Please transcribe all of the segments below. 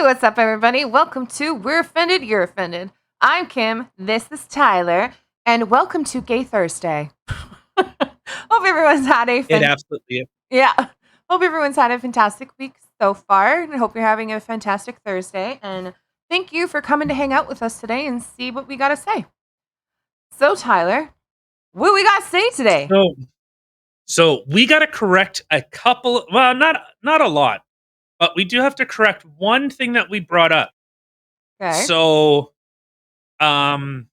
What's up, everybody? Welcome to We're Offended, You're Offended. I'm Kim, this is Tyler, and welcome to Gay Thursday. Hope everyone's had a It absolutely is. Hope everyone's had a fantastic week so far, and I hope you're having a fantastic Thursday. And thank you for coming to hang out with us today and see what we got to say. So, Tyler, what we got to say today? So we got to correct a couple. Well, not a lot, but we do have to correct one thing that we brought up. Okay. So, we'll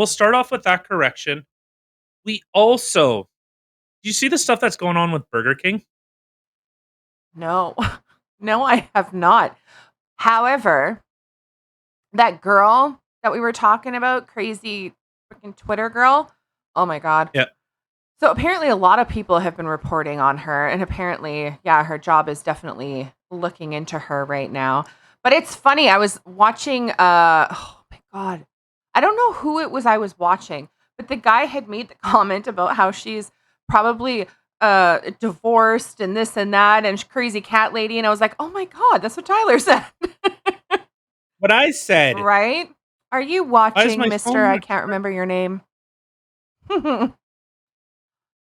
start off with that correction. We also, do you see the stuff that's going on with Burger King? No, no, I have not. However, that girl that we were talking about, crazy freaking Twitter girl. Oh my God. Yeah. So apparently a lot of people have been reporting on her, and apparently, yeah, her job is definitely looking into her right now. But it's funny, I was watching oh my God. I don't know who it was I was watching, but the guy had made the comment about how she's probably divorced and this and that and crazy cat lady, and I was like, "Oh my God, that's what Tyler said." What I said. Right? Are you watching, Mr. I can't remember your name?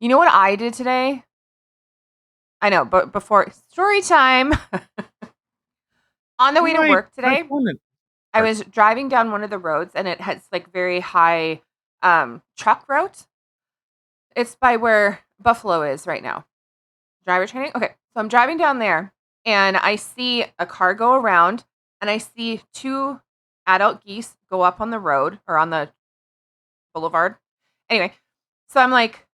You know what I did today? I know, but before story time. On the way to work today, I was driving down one of the roads and it has like very high truck route. It's by where Buffalo is right now. Driver training? Okay. So I'm driving down there and I see a car go around and I see two adult geese go up on the road or on the boulevard. Anyway, so I'm like,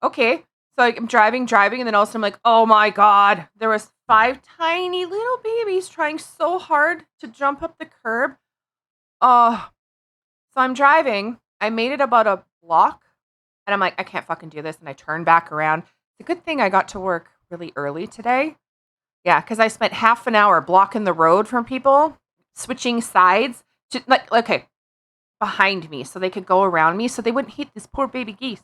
okay. So I'm driving, and then also I'm like, oh my God, there was 5 tiny little babies trying so hard to jump up the curb. Oh, so I'm driving. I made it about a block, and I'm like, I can't fucking do this. And I turned back around. It's a good thing I got to work really early today. Yeah, because I spent half an hour blocking the road from people, switching sides to okay, behind me so they could go around me so they wouldn't hit this poor baby geese.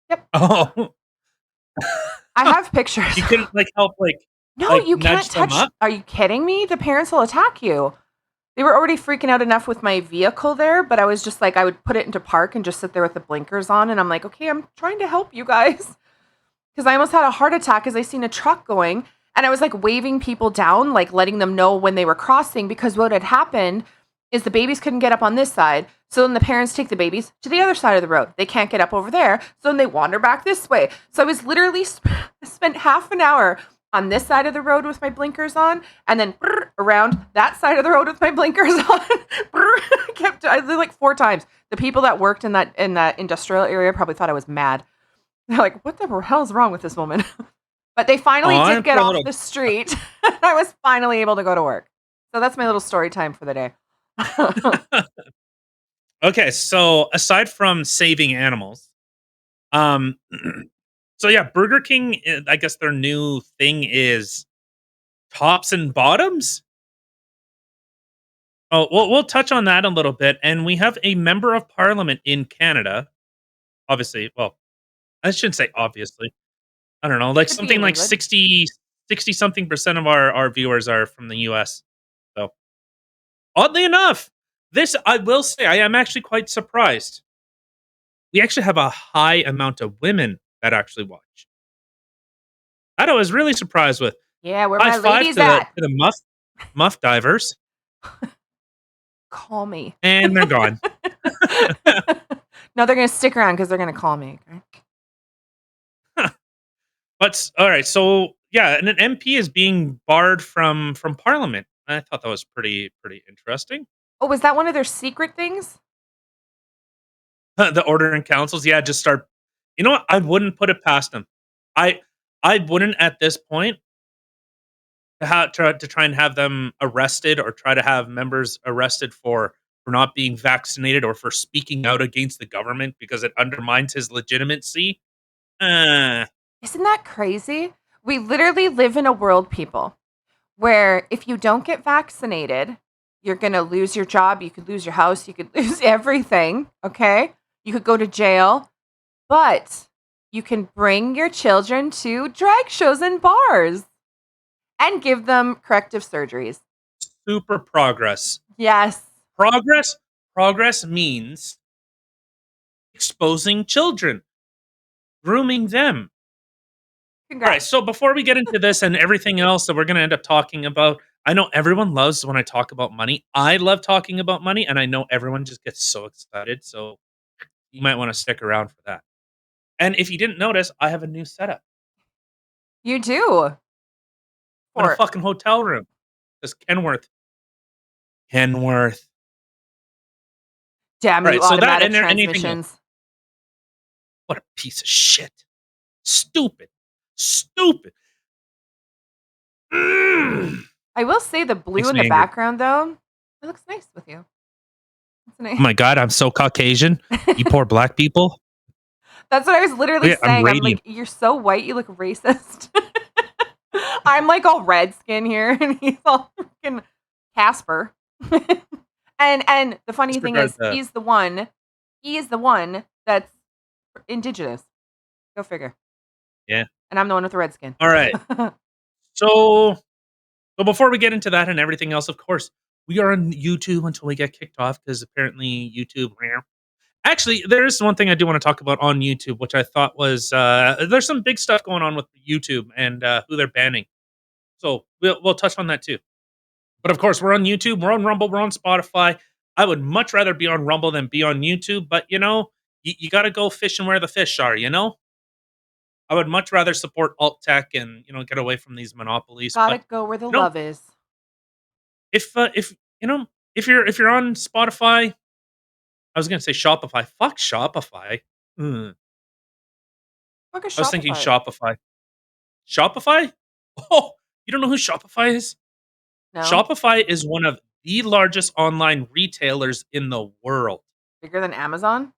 Yep. Oh. I have pictures. You couldn't help No, you can't touch. Are you kidding me? The parents will attack you. They were already freaking out enough with my vehicle there, but I was just like, I would put it into park and just sit there with the blinkers on, and I'm like, okay, I'm trying to help you guys. Because I almost had a heart attack as I seen a truck going, and I was like waving people down, like letting them know when they were crossing, because what had happened is the babies couldn't get up on this side, so then the parents take the babies to the other side of the road. They can't get up over there, so then they wander back this way. So I was literally spent half an hour on this side of the road with my blinkers on, and then around that side of the road with my blinkers on. I did like 4 times. The people that worked in that industrial area probably thought I was mad. They're like, what the hell is wrong with this woman? But they finally did get off the street. I was finally able to go to work. So that's my little story time for the day. Okay, so aside from saving animals, so yeah, Burger King, I guess their new thing is tops and bottoms. Oh, we'll touch on that a little bit, and we have a member of parliament in Canada. Obviously, well, I shouldn't say obviously. I don't know, like something like 60 something percent of our viewers are from the US. So, oddly enough, this, I will say, I am actually quite surprised. We actually have a high amount of women that actually watch. That I was really surprised with. Yeah, where my ladies at? To the muff divers. Call me. And they're gone. No, they're going to stick around because they're going to call me. Okay? Huh. But, all right, so, yeah, and an MP is being barred from Parliament. I thought that was pretty interesting. Oh, was that one of their secret things? The order in councils, yeah, just start. You know what? I wouldn't put it past them. I wouldn't at this point to try and have them arrested or try to have members arrested for not being vaccinated or for speaking out against the government because it undermines his legitimacy. Isn't that crazy? We literally live in a world, people, where if you don't get vaccinated, you're going to lose your job. You could lose your house. You could lose everything. Okay. You could go to jail, but you can bring your children to drag shows and bars. And give them corrective surgeries. Super progress. Yes. Progress means exposing children, grooming them. All right, Congrats. so before we get into this and everything else that we're going to end up talking about, I know everyone loves when I talk about money. I love talking about money, and I know everyone just gets so excited. So you might want to stick around for that. And if you didn't notice, I have a new setup. You do. I'm in a fucking hotel room. This Kenworth. Kenworth. Damn All you, right, so that automatic and anything else. transmissions. What a piece of shit. Stupid. Stupid. Mm. I will say the blue Makes in me the angry. background, though, it looks nice with you. It's nice. Oh my god, I'm so Caucasian. You poor black people. That's what I was literally I'm saying. I'm radiant. like, you're so white, you look racist. I'm like all red skin here, and he's all freaking Casper. and the funny thing Disregard is, the he's the one that's indigenous. Go figure. yeah. And I'm the one with the red skin. All right. So before we get into that and everything else, of course, we are on YouTube until we get kicked off because apparently YouTube. Actually, there is one thing I do want to talk about on YouTube, which I thought was there's some big stuff going on with YouTube and who they're banning. So we'll touch on that too. But of course, we're on YouTube, we're on Rumble, we're on Spotify. I would much rather be on Rumble than be on YouTube, but you got to go fishing where the fish are. I would much rather support alt tech and get away from these monopolies. Gotta But go where the you know, love is. if if you're on Spotify, I was gonna say Shopify. Fuck Shopify. Mm. Look at I was thinking Shopify. Shopify. Shopify? Oh, you don't know who Shopify is? No? Shopify is one of the largest online retailers in the world. Bigger than Amazon?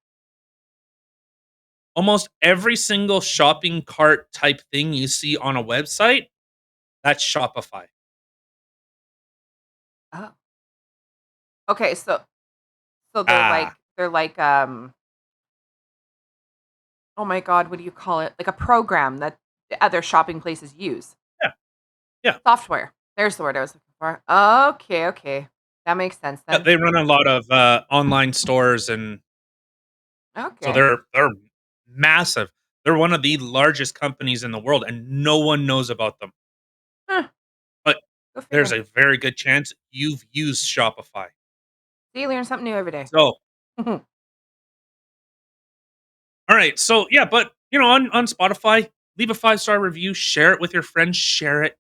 Almost every single shopping cart type thing you see on a website, that's Shopify. Oh. Okay, so Ah, they're like oh my god, what do you call it? Like a program that the other shopping places use. yeah, yeah. Software. There's the word I was looking for. Okay, okay. That makes sense Yeah, then. they run a lot of online stores, and so Okay. they're massive. They're one of the largest companies in the world, and no one knows about them. Huh, But go there's figure. a very good chance you've used Shopify. See, you learn something new every day. So, all right. So, yeah, but on Spotify, leave a 5-star review, share it with your friends, share it.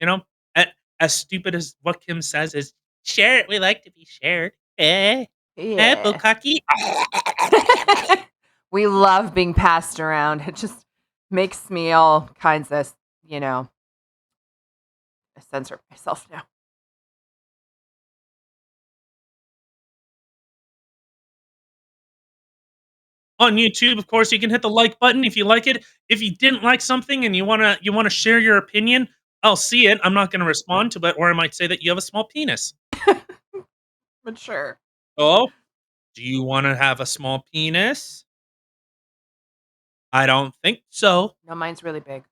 You know, A- as stupid as what Kim says is share it. We like to be shared. Yeah. Bukkake. We love being passed around. It just makes me all kinds of, I censor myself now. On YouTube, of course, you can hit the like button if you like it. If you didn't like something and you wanna share your opinion, I'll see it. I'm not gonna respond to it, or I might say that you have a small penis. But sure. Oh, do you wanna have a small penis? I don't think so. No, mine's really big.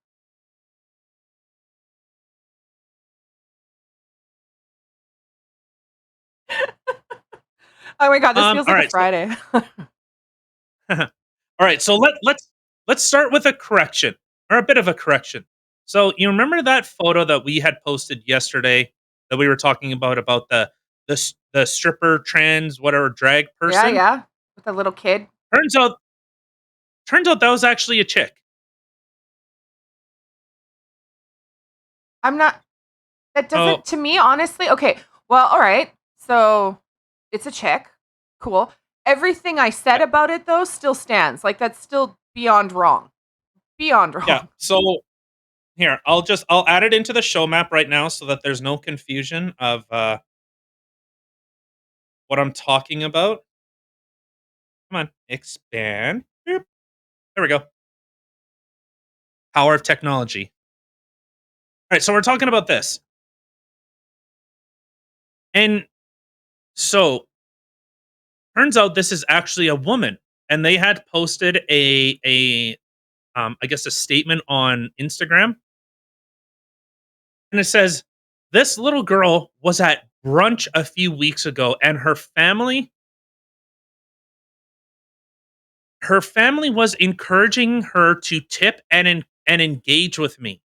Oh my god, this feels All like a right, so Friday. all right, so let's start with a correction, or a bit of a correction. So you remember that photo that we had posted yesterday that we were talking about the stripper trans whatever drag Yeah, person? yeah. With a little kid. Turns out that was actually a chick. I'm not that Oh, doesn't to me honestly. Okay. Well, all right. So it's a chick. Cool. Everything I said yeah, about it though still stands. Like that's still beyond wrong. Beyond yeah. wrong. So here, I'll add it into the show map right now so that there's no confusion of what I'm talking about. Come on, expand. Boop. There we go. Power of technology. All right, so we're talking about this. And so turns out this is actually a woman. And they had posted a I guess a statement on Instagram. and it says, "This little girl was at brunch a few weeks ago, and her family was encouraging her to tip and engage with me.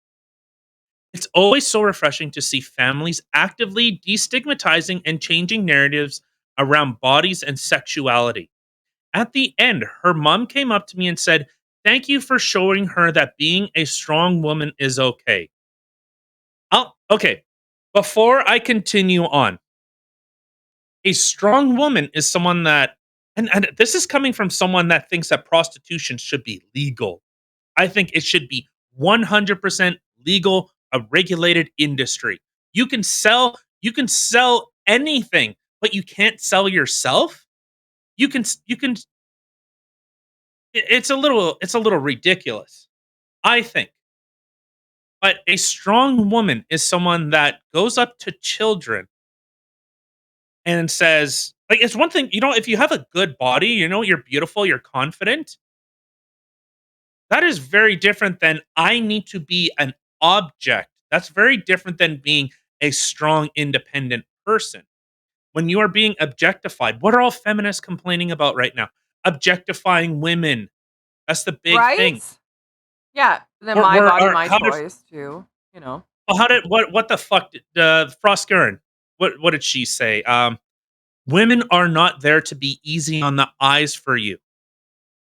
It's always so refreshing to see families actively destigmatizing and changing narratives around bodies and sexuality. At the end, her mom came up to me and said, 'Thank you for showing her that being a strong woman is okay.'" Okay. Before I continue on, a strong woman is someone that, and this is coming from someone that thinks that prostitution should be legal. I think it should be 100% legal, a regulated industry. You can sell anything, but you can't sell yourself. You can it's a little ridiculous, I think. But a strong woman is someone that goes up to children and says, like, it's one thing, if you have a good body, you're beautiful, you're confident. That is very different than I need to be an object. That's very different than being a strong, independent person. When you are being objectified, what are all feminists complaining about right now? Objectifying women. That's the big thing. Right? Yeah. Then Or, my or, body, or my how did choice too. You know. well, what the fuck did Frost Gurin? What did she say? Women are not there to be easy on the eyes for you.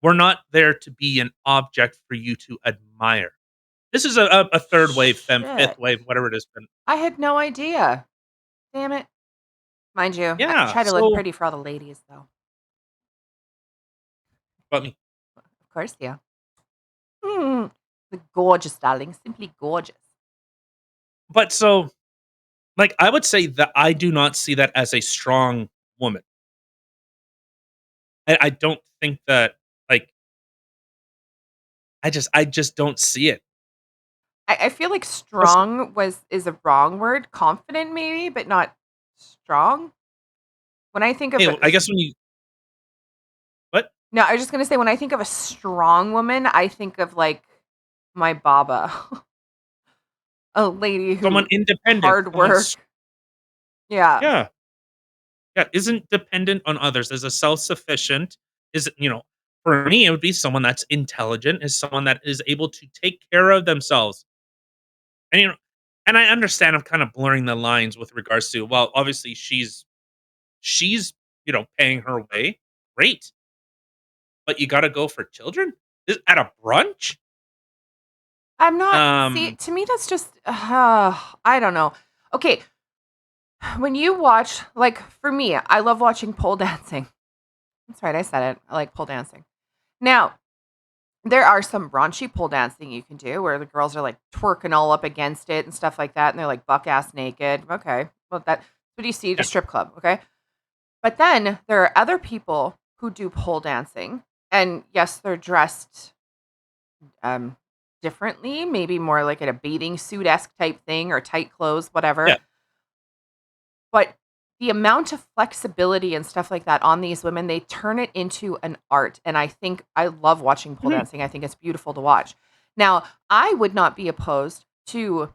We're not there to be an object for you to admire. This is a third wave, fifth Shit. wave, whatever it is. I had no idea. Damn it. Mind you, I Yeah. try to look So, pretty for all the ladies, though. but me. Of course, yeah. Mm. The gorgeous, darling. Simply gorgeous. But so, like, I would say that I do not see that as a strong woman. I don't think that, like, I just don't see it. I feel like Plus, strong is a wrong word. Confident, maybe, but not strong. When I think of I guess when you what no, I was just gonna say when I think of a strong woman, I think of like my Baba, a lady someone who independent, hard work. Yeah. yeah, yeah, isn't dependent on others, is a self-sufficient, is, for me, it would be someone that's intelligent, is someone that is able to take care of themselves. And, and I understand I'm kind of blurring the lines with regards to, well, obviously she's, paying her way. Great. But you gotta go for children? At a brunch? I'm not see, Um, to me that's just I don't know. Okay, when you watch like for me, I love watching pole dancing. That's right, I said it. I like pole dancing. Now, there are some raunchy pole dancing you can do where the girls are like twerking all up against it and stuff like that, and they're like buck ass naked. Okay, well that's what you see at a yeah, strip club. Okay, but then there are other people who do pole dancing, and yes, they're dressed um, differently, maybe more like in a bathing suit esque type thing or tight clothes, whatever. yeah. But the amount of flexibility and stuff like that on these women, they turn it into an art. And I think I love watching pole Mhm. dancing. I think it's beautiful to watch. Now, I would not be opposed to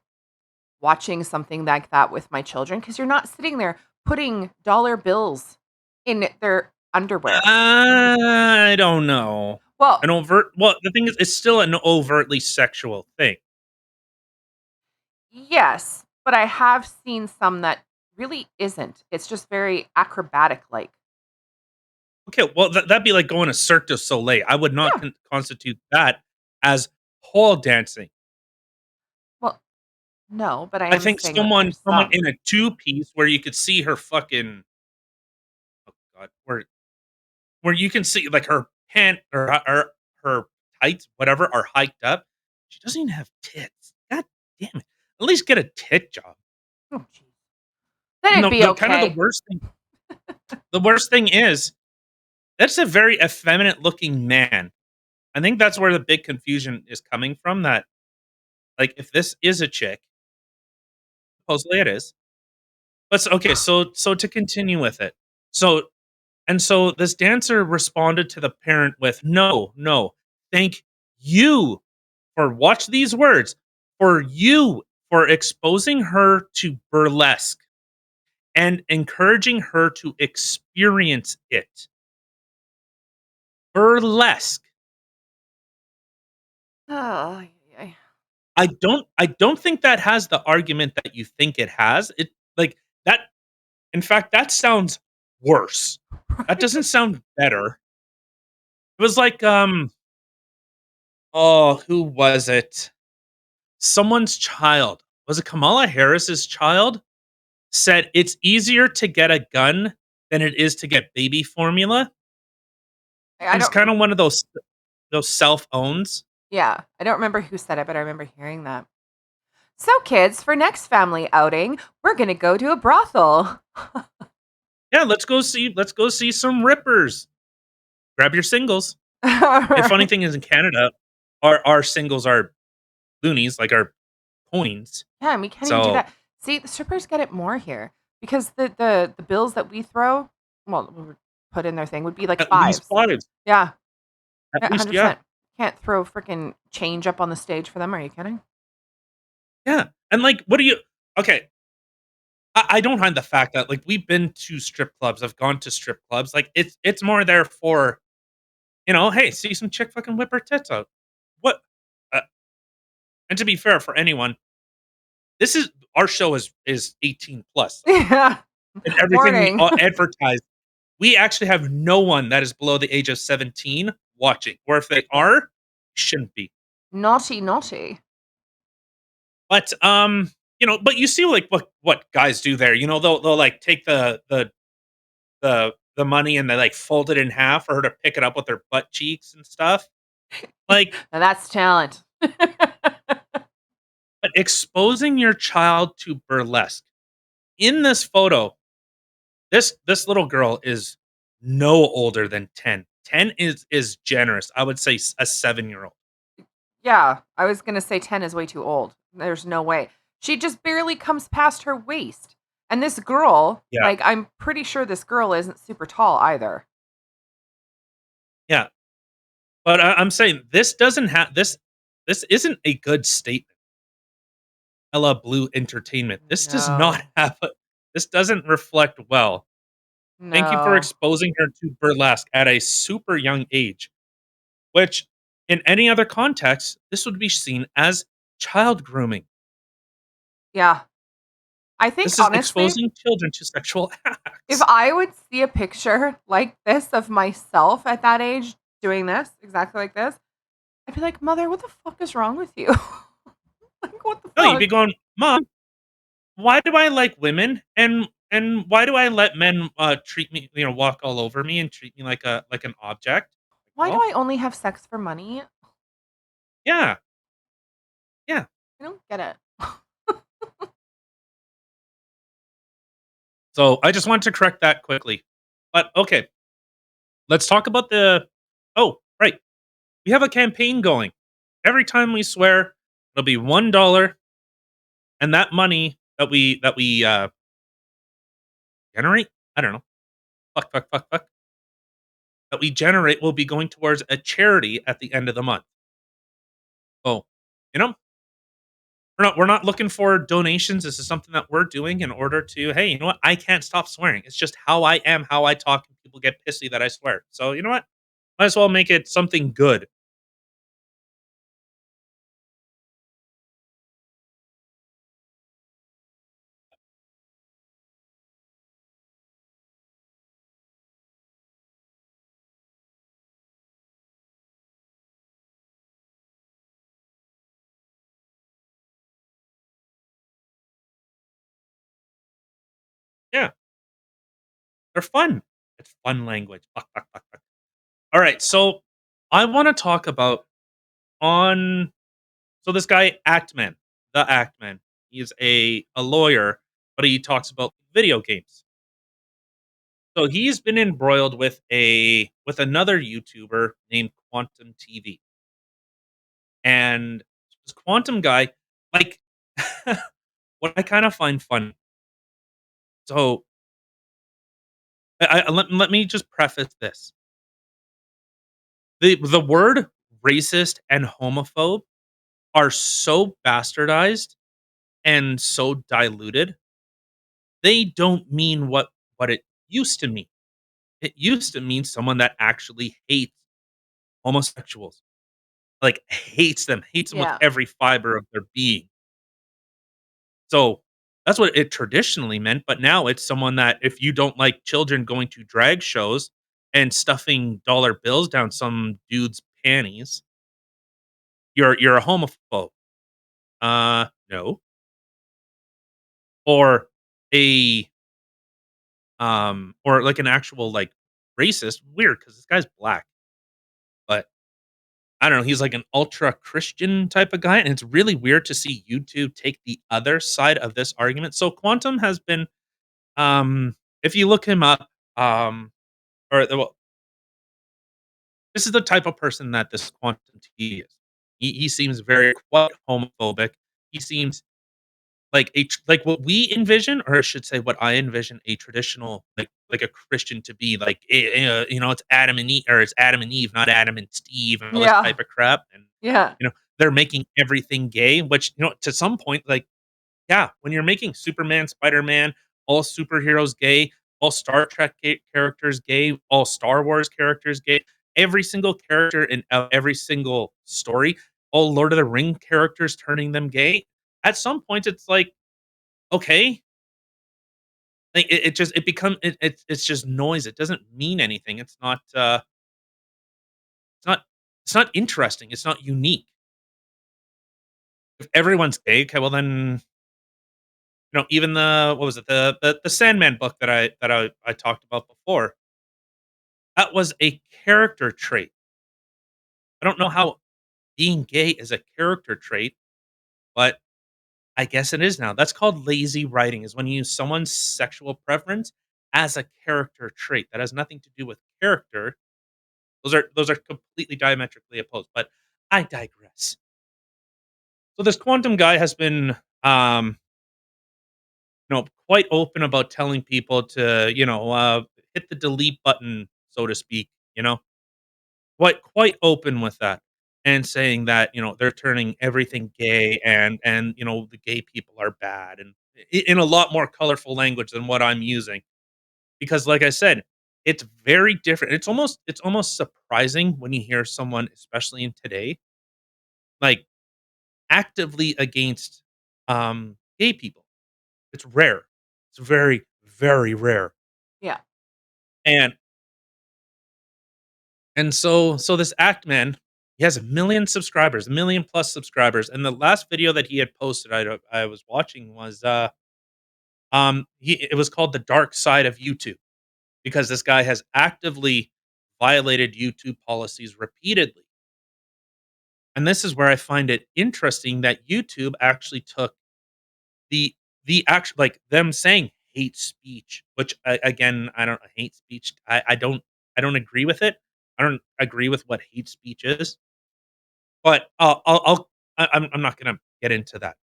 watching something like that with my children because you're not sitting there putting dollar bills in their underwear. I don't know. Well, The thing is, it's still an overtly sexual thing. yes, but I have seen some that really isn't. It's just very acrobatic like. Okay, well, that'd be like going to Cirque du Soleil. I would not Yeah. constitute that as pole dancing. Well, no, but I I am think saying that someone in a two-piece where you could see her fucking, oh god, where you can see, like, her pant or her tights, whatever, are hiked up. She doesn't even have tits. God damn it. At least get a tit job. oh, jeez. Then And it'd be the kind of okay. the worst thing is, that's a very effeminate looking man. I think that's where the big confusion is coming from, that, like, if this is a chick, supposedly it is. Okay, so to continue with it. So so this dancer responded to the parent with, "No, no. Thank you for watch these words, for you for exposing her to burlesque and encouraging her to experience it. Burlesque. Oh, I don't think that has the argument that you think it has. It like that in fact, that sounds worse. That doesn't sound better. It was like, oh, who was it? Someone's child. Was it Kamala Harris's child? Said it's easier to get a gun than it is to get baby formula. I He's don't. kind of one of those self-owns. Yeah, I don't remember who said it, but I remember hearing that. So, kids, for next family outing, we're gonna go to a brothel. Yeah, let's go see some rippers. Grab your singles. The funny thing is in Canada, our singles are loonies, like our coins. Yeah, and we can't even do So that. See, the strippers get it more here because the bills that we throw, well, we would put in their thing would be like at least fives. fives. Yeah, At yeah, least, yeah. 100%. Can't throw freaking change up on the stage for them. Are you kidding? Yeah. And like, what do you okay, I don't mind the fact that like we've been to strip clubs, I've gone to strip clubs. Like it's more there for, hey, see some chick fucking whip her tits out. What uh, and to be fair for anyone, this is our show is 18 plus. Yeah. And everything we Warning. advertise, we actually have no one that is below the age of 17 watching. Or if they are, shouldn't be. Naughty, naughty. But but you see like what guys do there. They'll like take the money and they like fold it in half for her to pick it up with their butt cheeks and stuff. Like, Now that's talent. but exposing your child to burlesque. In this photo, this little girl is no older than 10. 10 is generous. I would say a 7-year-old. Yeah, I was gonna say 10 is way too old. There's no way. She just barely comes past her waist. And this girl, Yeah. like, I'm pretty sure this girl isn't super tall either. Yeah. But I'm saying this doesn't have this isn't a good statement. Ella Blue Entertainment. This does No. not have a this doesn't reflect well. Thank you for No. exposing her to burlesque at a super young age, which in any other context, this would be seen as child grooming. Yeah. I think This is honestly, exposing children to sexual if acts. I would see a picture like this of myself at that age doing this, exactly like this, I'd be like, "Mother, what the fuck is wrong with you?" Like, what the No, you'd be fuck? going, "Mom, why do I like women and why do I let men treat me, walk all over me and treat me like an object?" Why do Well, I only have sex for money? yeah. Yeah. I don't get it. So I just wanted to correct that quickly. But okay, let's talk about the oh, right. We have a campaign going. Every time we swear, it'll be $1, and that money that we generate, I don't know, fuck, that we generate will be going towards a charity at the end of the month. Oh, you know, we're not looking for donations. This is something that we're doing in order to, hey, you know what? I can't stop swearing. It's just how I am, how I talk, and people get pissy that I swear. So you know what? Might as well make it something good. Yeah, they're fun. It's fun language. Fuck, fuck, fuck, fuck. All right, so I want to talk about on so this guy Actman, the Actman. He's a lawyer, but he talks about video games. So he's been embroiled with another YouTuber named Quantum TV. And this Quantum guy, like what I kind of find funny. So let me just preface this. The word racist and homophobe are so bastardized and so diluted, they don't mean what it used to mean. It used to mean someone that actually hates homosexuals, like, hates them with Yeah. every fiber of their being. So, that's what it traditionally meant, but now it's someone that if you don't like children going to drag shows and stuffing dollar bills down some dude's panties, you're a homophobe. No. Or a, or like an actual, like, racist. Weird because this guy's black, but I don't know, he's like an ultra Christian type of guy, and it's really weird to see YouTube take the other side of this argument. So Quantum has been, if you look him up, or well, this is the type of person that this Quantum T is. He seems very quite homophobic. He seems like what we envision, or I should say what I envision a traditional, like a Christian to be, like, it's Adam and Eve, or it's Adam and Eve, not Adam and Steve, and all this Yeah. type of crap, and, Yeah. they're making everything gay, which, to some point, like, yeah, when you're making Superman, Spider-Man, all superheroes gay, all Star Trek characters gay, all Star Wars characters gay, every single character in every single story, all Lord of the Ring characters turning them gay. At some point, it's like, okay, like it just it become it's just noise. It doesn't mean anything. It's not it's not interesting. It's not unique. If everyone's gay, okay, well then, even the what was it, the Sandman book that I talked about before, that was a character trait. I don't know how being gay is a character trait, but I guess it is now. That's called lazy writing, is when you use someone's sexual preference as a character trait. That has nothing to do with character. Those are completely diametrically opposed, but I digress. So this quantum guy has been, quite open about telling people to, hit the delete button, so to speak, you know? Quite open with that, and saying that, they're turning everything gay, and, the gay people are bad, and in a lot more colorful language than what I'm using. Because like I said, it's very different. It's almost surprising when you hear someone, especially in today, like, actively against, gay people. It's rare. It's very, very rare. Yeah. And so this Actman, he has 1,000,000 subscribers, 1,000,000 plus subscribers, and the last video that he had posted, I was watching was, it was called "The Dark Side of YouTube," because this guy has actively violated YouTube policies repeatedly. And this is where I find it interesting that YouTube actually took the actual, like, them saying hate speech, which, again, I don't hate speech. I don't agree with it. I don't agree with what hate speech is, but I'm not gonna get into that.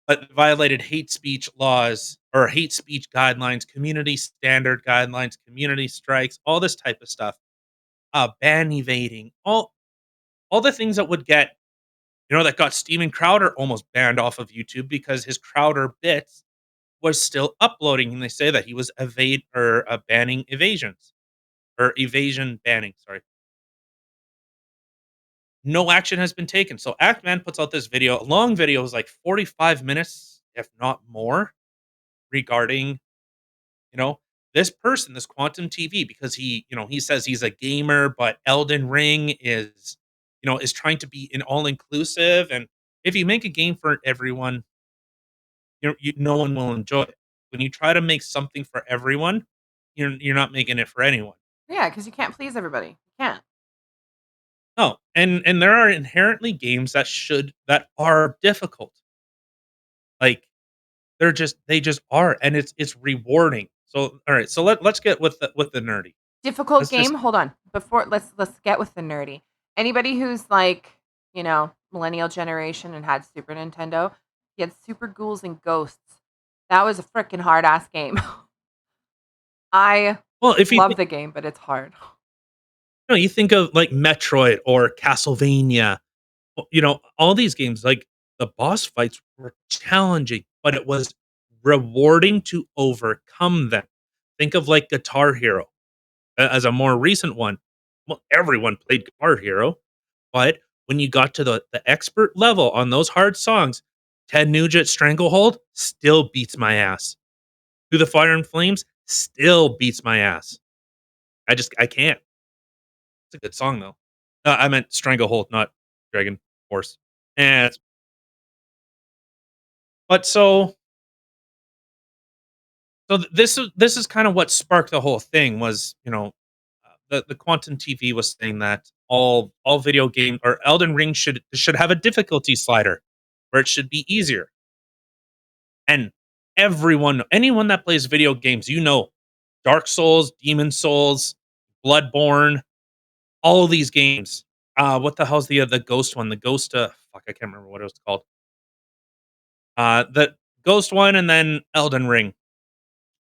But violated hate speech laws, or hate speech guidelines, community standard guidelines, community strikes, all this type of stuff. Ban evading, all the things that would get, that got Steven Crowder almost banned off of YouTube because his Crowder bits was still uploading, and they say that he was banning evasions, or evasion banning. Sorry, no action has been taken. So Actman puts out this video, a long video, it was like 45 minutes, if not more, regarding, you know this person, this Quantum TV, because he says he's a gamer, but Elden Ring is trying to be an all inclusive, and if you make a game for everyone, no one will enjoy it. When you try to make something for everyone, you're not making it for anyone. Yeah, because you can't please everybody. You can't. No, and there are inherently games that are difficult. Like, they just are, and it's rewarding. So, all right, so let's get with the nerdy. Difficult Let's just game? Hold on. Before let's get with the nerdy. Anybody who's like, millennial generation and had Super Nintendo, you had Super Ghouls and Ghosts. That was a freaking hard ass game. I well, if you love the game, but it's hard. you think of like Metroid or Castlevania, all these games, like The boss fights were challenging, but it was rewarding to overcome them. Think of like Guitar Hero as a more recent one. Well, everyone played Guitar Hero, but when you got to the expert level on those hard songs, Ted Nugent Stranglehold still beats my ass. Through the Fire and Flames still beats my ass. I can't. It's a good song though. I meant Stranglehold, not Dragon Force. And but this is kind of what sparked the whole thing was, the Quantum TV was saying that all video game or Elden Ring should have a difficulty slider where it should be easier. And anyone that plays video games, Dark Souls, Demon Souls, Bloodborne, all of these games. What the hell's the Ghost one? The Ghost fuck, I can't remember what it was called. The Ghost one and then Elden Ring.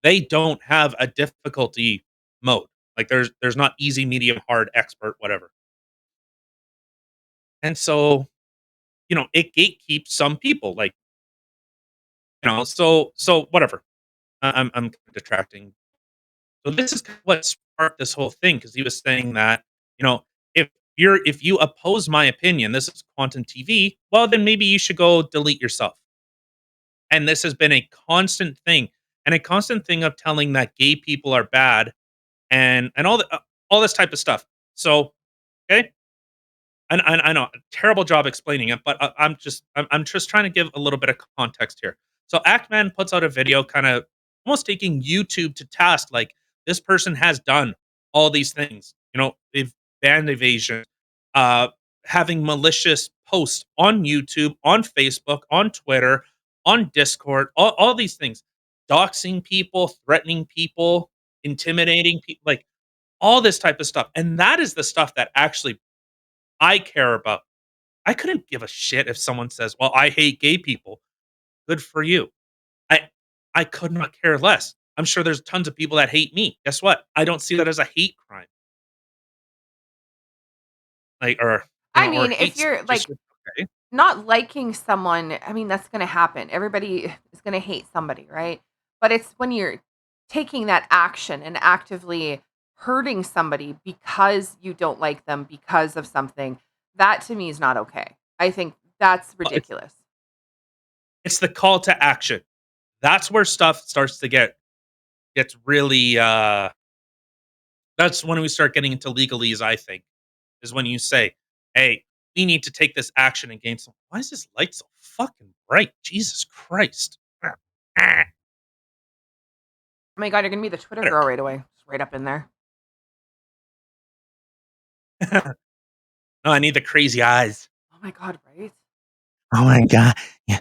They don't have a difficulty mode. Like there's not easy, medium, hard, expert, whatever. And so, it gatekeeps some people. Like, so whatever. I'm detracting. So this is what sparked this whole thing because he was saying that, you know, if if you oppose my opinion, this is Quantum TV, well then maybe you should go delete yourself. And this has been a constant thing, and a constant thing of telling that gay people are bad and all this type of stuff. So, okay, and I know, terrible job explaining it, but I'm just trying to give a little bit of context here. So Actman puts out a video, kind of almost taking YouTube to task, like this person has done all these things. They've banned evasion, uh, having malicious posts on YouTube, on Facebook, on Twitter, on Discord, all these things, doxing people, threatening people, intimidating people, like all this type of stuff, and that is the stuff that actually I care about. I couldn't give a shit if someone says, "Well, I hate gay people." Good for you. I I could not care less. I'm sure there's tons of people that hate me. Guess what? I don't see that as a hate crime. Like I or mean, hate if you're speech. like Okay. not liking someone, I mean, that's going to happen. Everybody is going to hate somebody, right? But it's when you're taking that action and actively hurting somebody because you don't like them because of something, that to me is not okay. I think that's Well, it's ridiculous. it's the call to action. That's where stuff starts to gets really that's when we start getting into legalese, I think. Is when you say, "Hey, we need to take this action against them." Why is this light so fucking bright? Jesus Christ. Ah, Oh my God, you're going to be the Twitter better. girl right away. Just right up in there. No, I need the crazy eyes. Oh my God, right? Oh my God. Yeah.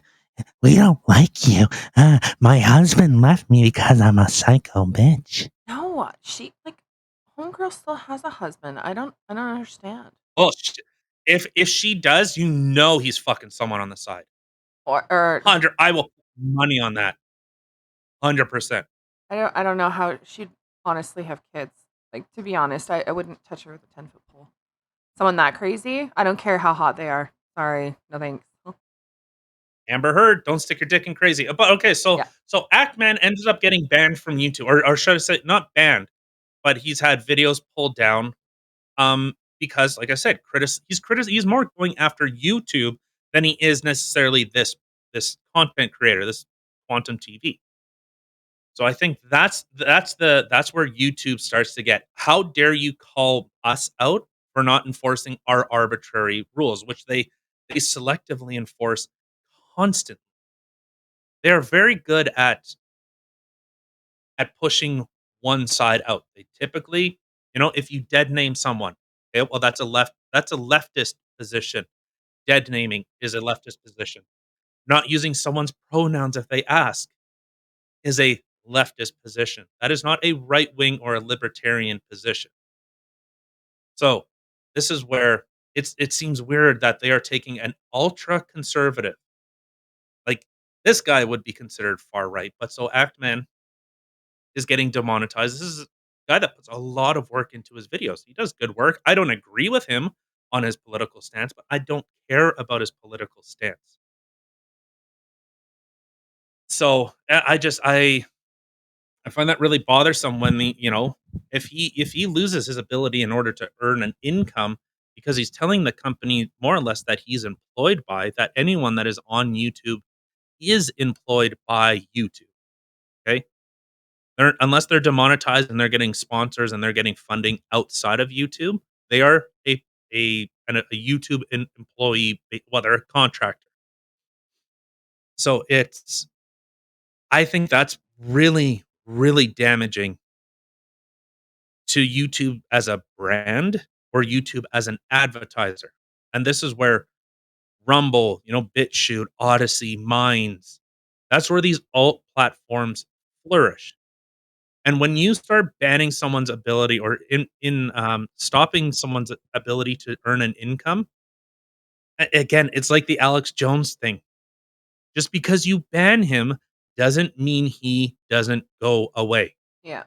We don't like you. My husband left me because I'm a psycho bitch. No, she like homegirl still has a husband. I don't understand. Oh, if she does, he's fucking someone on the side. Or 100. I will put money on that. 100%. I don't know how she'd honestly have kids. Like, to be honest, I wouldn't touch her with a 10-foot pole. Someone that crazy, I don't care how hot they are. Sorry, no thanks. Amber Heard, don't stick your dick in crazy. But okay, so Yeah. so Actman ended up getting banned from YouTube, or should I say not banned, but he's had videos pulled down. Because like I said, he's more going after YouTube than he is necessarily this content creator, this Quantum TV. So I think that's where YouTube starts to get. How dare you call us out for not enforcing our arbitrary rules, which they selectively enforce constantly. They are very good at pushing one side out. They typically, if you dead name someone, okay, well that's a leftist position. Dead naming is a leftist position. Not using someone's pronouns if they ask is a leftist position. That is not a right wing or a libertarian position. So this is where it seems weird that they are taking an ultra conservative, like this guy would be considered far right, but so Actman is getting demonetized. This is a guy that puts a lot of work into his videos. He does good work. I don't agree with him on his political stance, but I don't care about his political stance. So I find that really bothersome when if he loses his ability in order to earn an income because he's telling the company more or less that he's employed by that anyone that is on YouTube is employed by YouTube. Okay, unless they're demonetized and they're getting sponsors and they're getting funding outside of YouTube, they are a YouTube employee. Well, they're a contractor. So I think that's really, really damaging to YouTube as a brand or YouTube as an advertiser. And this is where Rumble, BitChute, Odyssey, Minds, that's where these alt platforms flourish. And when you start banning someone's ability or in stopping someone's ability to earn an income, again, it's like the Alex Jones thing. Just because you ban him doesn't mean he doesn't go away. Yeah.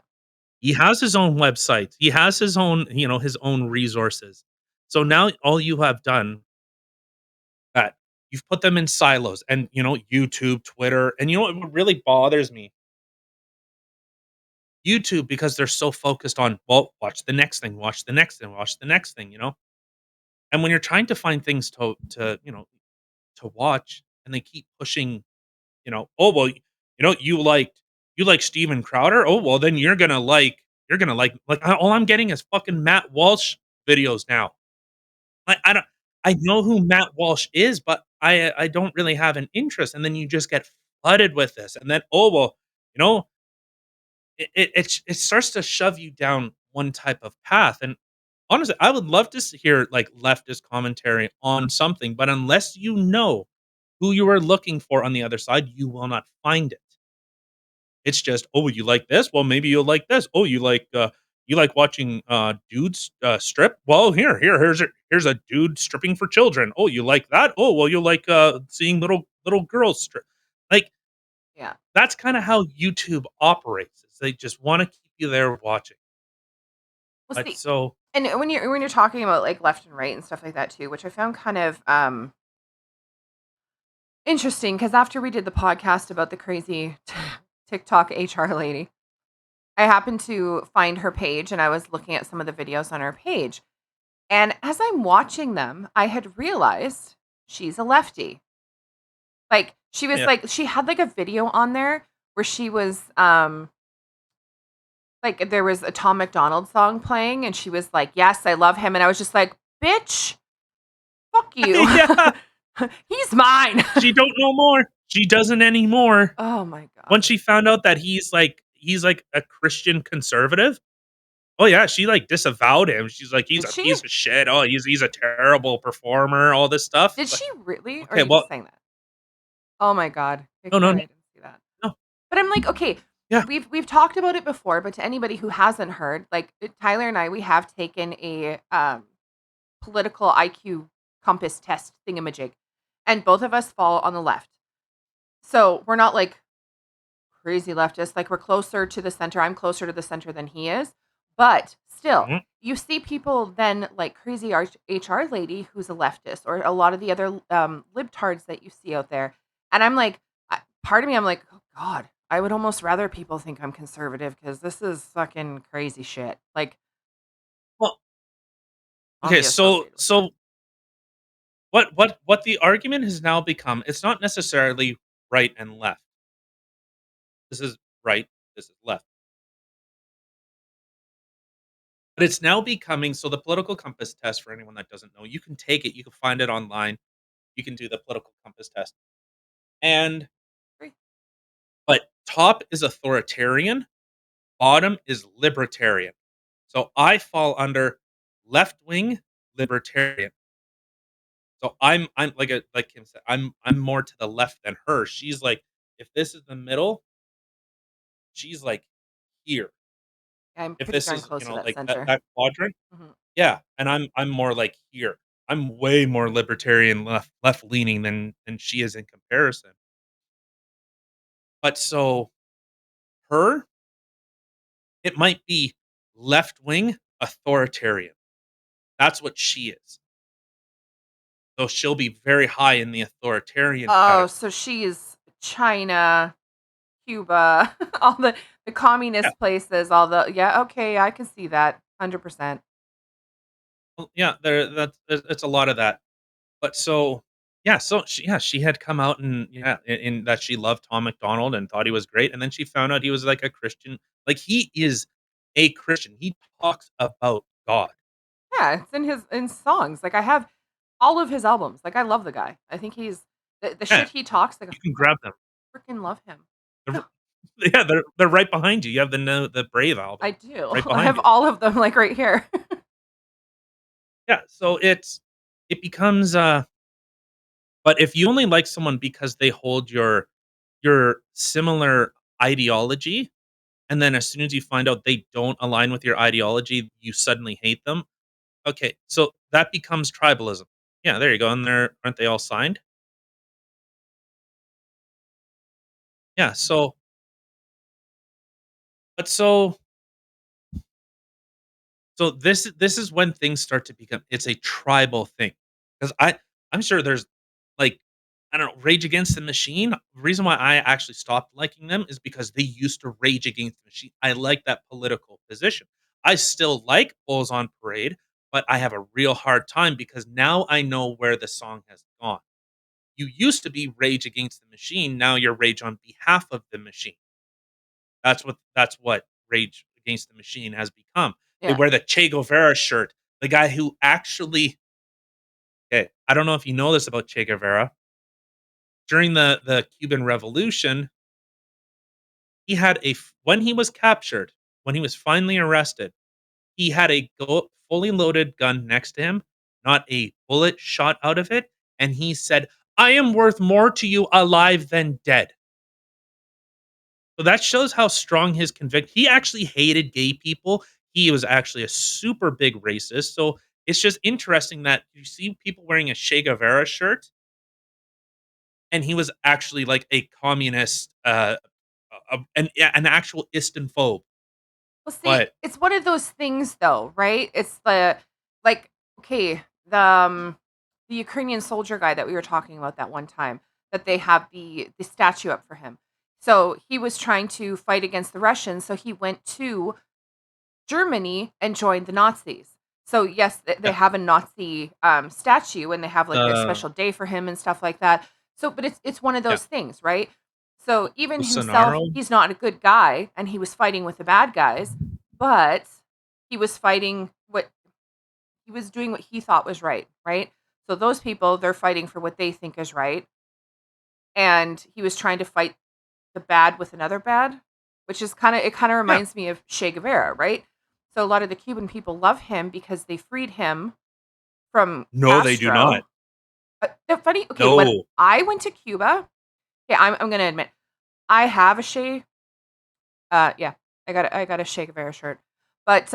He has his own website. He has his own, his own resources. So now all you have done that you've put them in silos and, YouTube, Twitter, and what really bothers me? YouTube, because they're so focused on, well, watch the next thing, watch the next thing, watch the next thing. And when you're trying to find things to watch and they keep pushing, oh well, you like Steven Crowder. Oh well, then you're gonna like all I'm getting is fucking Matt Walsh videos now. I know who Matt Walsh is, but I don't really have an interest. And then you just get flooded with this, and then oh well, you know it starts to shove you down one type of path. And honestly, I would love to hear like leftist commentary on something, but unless you know who you are looking for on the other side, you will not find it. It's just, "Oh, you like this? Well, maybe you'll like this. Oh, you like watching, dudes, strip? Well, here's a dude stripping for children. Oh, you like that? Oh, well, you'll like, seeing little girls strip." Like, Yeah. that's kinda how YouTube operates, is they just wanna keep you there watching. Well, But see, so and when you're talking about like left and right and stuff like that too, which I found kind of interesting because after we did the podcast about the crazy TikTok HR lady, I happened to find her page and I was looking at some of the videos on her page. And as I'm watching them, I had realized she's a lefty. Like she was yeah. like she had like a video on there where she was like there was a Tom McDonald song playing and she was like, "Yes, I love him." And I was just like, "Bitch, fuck you." Yeah, He's mine. she don't know more. She doesn't anymore. Oh my god. Once she found out that he's like a Christian conservative. Oh, yeah, she, like, disavowed him. She's like, "He's Did a she? piece of shit. Oh, he's a terrible performer," all this stuff. Did It's like, she really? Or are "Okay, you well." just saying that? Oh my god. No, no, Okay, I no, didn't see that. no. But I'm like, okay, Yeah. we've talked about it before, but to anybody who hasn't heard, like Tyler and I, we have taken a political IQ compass test thingamajig, and both of us fall on the left. So we're not like crazy leftists. Like we're closer to the center. I'm closer to the center than he is, but still, Mhm. you see people then like crazy HR lady who's a leftist, or a lot of the other libtards that you see out there, and I'm like, part of me, I'm like, oh god, I would almost rather people think I'm conservative because this is fucking crazy shit. Like, Well, I'll okay, be so associated with that. so what the argument has now become, it's not necessarily right and left. This is right, this is left. But it's now becoming so the political compass test, for anyone that doesn't know, you can take it, you can find it online, you can do the political compass test. And Agree. but top is authoritarian, bottom is libertarian. So I fall under left wing libertarian. So I'm like Kim said, I'm more to the left than her. She's like, if this is the middle, she's like here. I'm If pretty this darn is, close to that like that center. that quadrant, Mhm. yeah. And I'm more like here. I'm way more libertarian left leaning than she is in comparison. But so her, it might be left wing authoritarian. That's what she is. So she'll be very high in the authoritarian Oh, category. so she's China. Cuba, all the Yeah. communist places, all the okay, I can see that 100%. Well, yeah, it's a lot of that. But she had come out and in that she loved Tom MacDonald and thought he was great, and then she found out he was like a Christian. Like he is a Christian. He talks about God. Yeah, it's in songs. Like I have all of his albums. Like I love the guy. I think he's the Yeah, shit he talks like you can grab them. I freaking love him. They're, yeah, they're right behind you. You have the Brave I album do. right I behind have you. all of them like right here. Yeah, so it becomes but if you only like someone because they hold your similar ideology, and then as soon as you find out they don't align with your ideology, you suddenly hate them. Okay, so that becomes tribalism. Yeah, there you go. And aren't they all signed? Yeah, but so this is when things start to become it's a tribal thing. Because I'm sure there's like I don't know, Rage Against the Machine. The reason why I actually stopped liking them is because they used to rage against the machine. I like that political position. I still like Bulls on Parade, but I have a real hard time because now I know where the song has gone. You used to be Rage Against the Machine, now you're Rage on behalf of the machine. That's what Rage Against the Machine has become. They Yeah. wear the Che Guevara shirt, the guy who actually okay, I don't know if you know this about Che Guevara. During the Cuban Revolution, he had when he was captured, when he was finally arrested, he had a fully loaded gun next to him, not a bullet shot out of it, and he said, "I am worth more to you alive than dead." So that shows how strong his conviction. He actually hated gay people. He was actually a super big racist. So it's just interesting that you see people wearing a Che Guevara shirt, and he was actually like a communist, an actual Istanphobe. Well, see, But it's one of those things though, right? It's the like okay, the Ukrainian soldier guy that we were talking about that one time that they have the statue up for him. So he was trying to fight against the Russians, so he went to Germany and joined the Nazis. So yes, they yeah, have a Nazi statue and they have like a the special day for him and stuff like that. So, but it's one of yeah, those things, right? So even himself, Bolsonaro. he's not a good guy, and he was fighting with the bad guys, but he was fighting what he was doing what he thought was right, right? So those people, they're fighting for what they think is right, and he was trying to fight the bad with another bad, which is kind of Yeah, reminds me of Che Guevara, right? So a lot of the Cuban people love him because they freed him from no, they do not. Castro. The funny, okay, when No, I went to Cuba, okay, I'm gonna admit I have a Che. Yeah, I got a Che Guevara shirt, but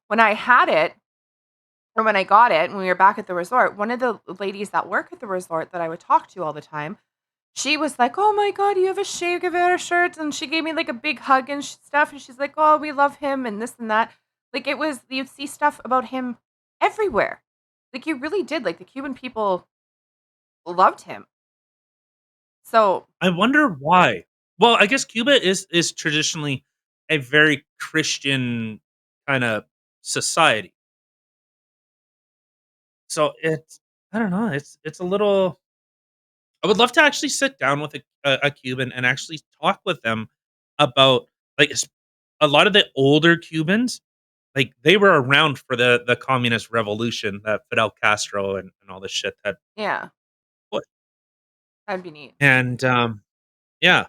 when I had it or when I got it, when we were back at the resort, one of the ladies that work at the resort that I would talk to all the time, she was like, "Oh my god, you have a Che Guevara shirt," and she gave me like a big hug and stuff, and she's like, "Oh, we love him," and this and that. Like it was, you'd see stuff about him everywhere. Like you really did. Like the Cuban people loved him. So I wonder why. Well, I guess Cuba is traditionally a very Christian kind of society. So it's I don't know. It's a little. I would love to actually sit down with a Cuban and actually talk with them about like a lot of the older Cubans. Like they were around for the communist revolution that Fidel Castro and all this shit that yeah, what that'd be neat. and yeah,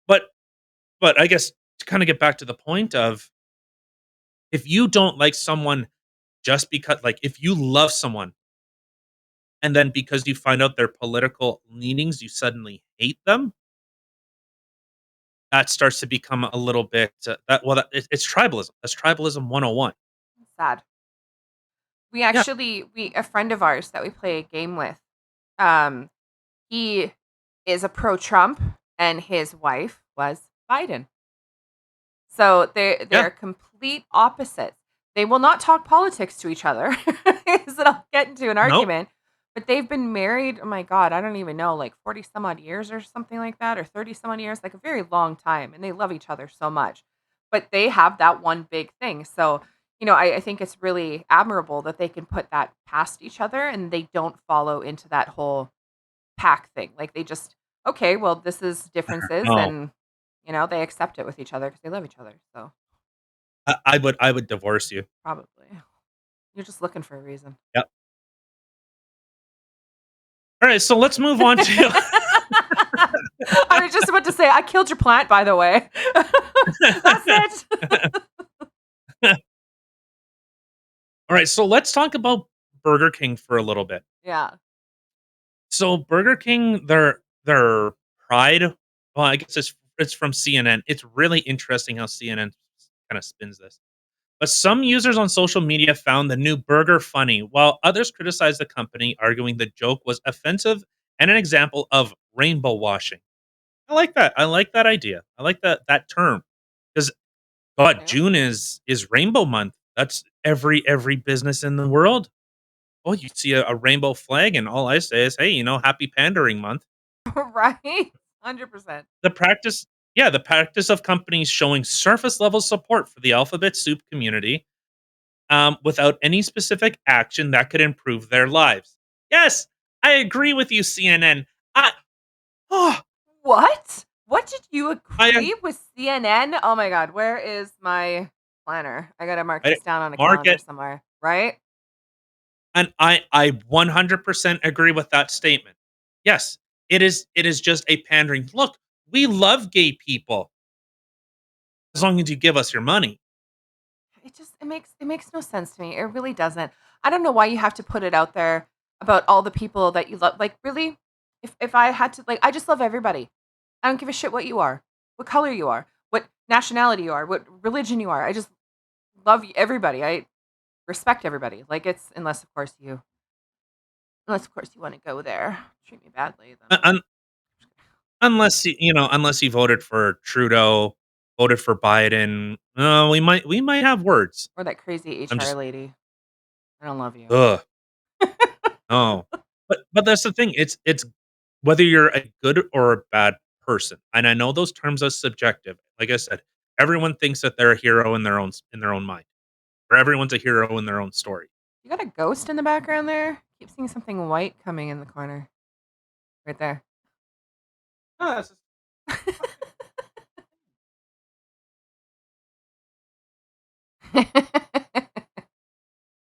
but I guess to kind of get back to the point of if you don't like someone just because like if you love someone and then because you find out their political leanings you suddenly hate them, that starts to become a little bit it's tribalism. That's tribalism 101. Sad. We Yeah, actually we a friend of ours that we play a game with. Um, he is a pro Trump, and his wife was Biden. So yeah, they're complete opposites. They will not talk politics to each other. So they'll get into an nope, argument, But they've been married, oh my god, I don't even know, like 40 some odd years or something like that, or 30 some odd years, like a very long time, and they love each other so much. But they have that one big thing. So, I think it's really admirable that they can put that past each other and they don't follow into that whole pack thing. Like they just, okay, well, this is differences No, and they accept it with each other because they love each other. So I would divorce you. probably. You're just looking for a reason. Yep. All right, so let's move on to. I was just about to say, I killed your plant, by the way. That's it. All right, so let's talk about Burger King for a little bit. Yeah. So Burger King, their pride. Well, I guess it's from CNN. It's really interesting how CNN kind of spins this. But some users on social media found the new burger funny, while others criticized the company, arguing the joke was offensive and an example of rainbow washing. I like that. I like that idea. I like that term because God, Yeah. June is Rainbow Month. That's every business in the world. Oh, you see a rainbow flag, and all I say is, "Hey, happy pandering month." Right? 100%. The practice, yeah, the practice of companies showing surface level support for the alphabet soup community, without any specific action that could improve their lives. Yes, I agree with you, CNN. I, oh, What? What did you I, agree with CNN? Oh my god, where is my planner? I gotta mark I this down on a mark calendar it, somewhere, right? and I 100% agree with that statement. Yes, it is just a pandering. Look, we love gay people as long as you give us your money. It makes no sense to me. It really doesn't. I don't know why you have to put it out there about all the people that you love. Like really, if I had to, like, I just love everybody. I don't give a shit what you are, what color you are, what nationality you are, what religion you are. I just love everybody. I respect everybody. Like it's unless of course you want to go there, treat me badly, then Un- unless you voted for Trudeau, voted for Biden, we might have words. or that crazy I'm HR just lady. I don't love you. ugh. No. But that's the thing. It's whether you're a good or a bad person. And I know those terms are subjective. Like I said, everyone thinks that they're a hero in their own mind. Or everyone's a hero in their own story. You got a ghost in the background there? Keep seeing something white coming in the corner. Right there. Oh, that's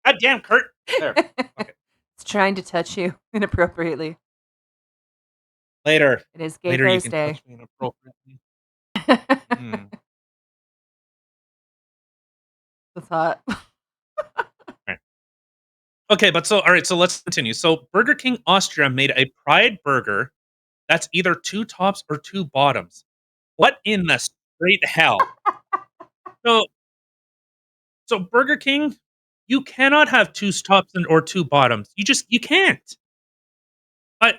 God damn, Kurt. There. Okay. It's trying to touch you inappropriately. Later. It is Gay Later you can Thursday. touch me inappropriately. Mm. That's hot. Right. Okay, but all right, so let's continue. So Burger King Austria made a pride burger that's either two tops or two bottoms. What in the straight hell? So so Burger King, you cannot have two tops or two bottoms. You can't. But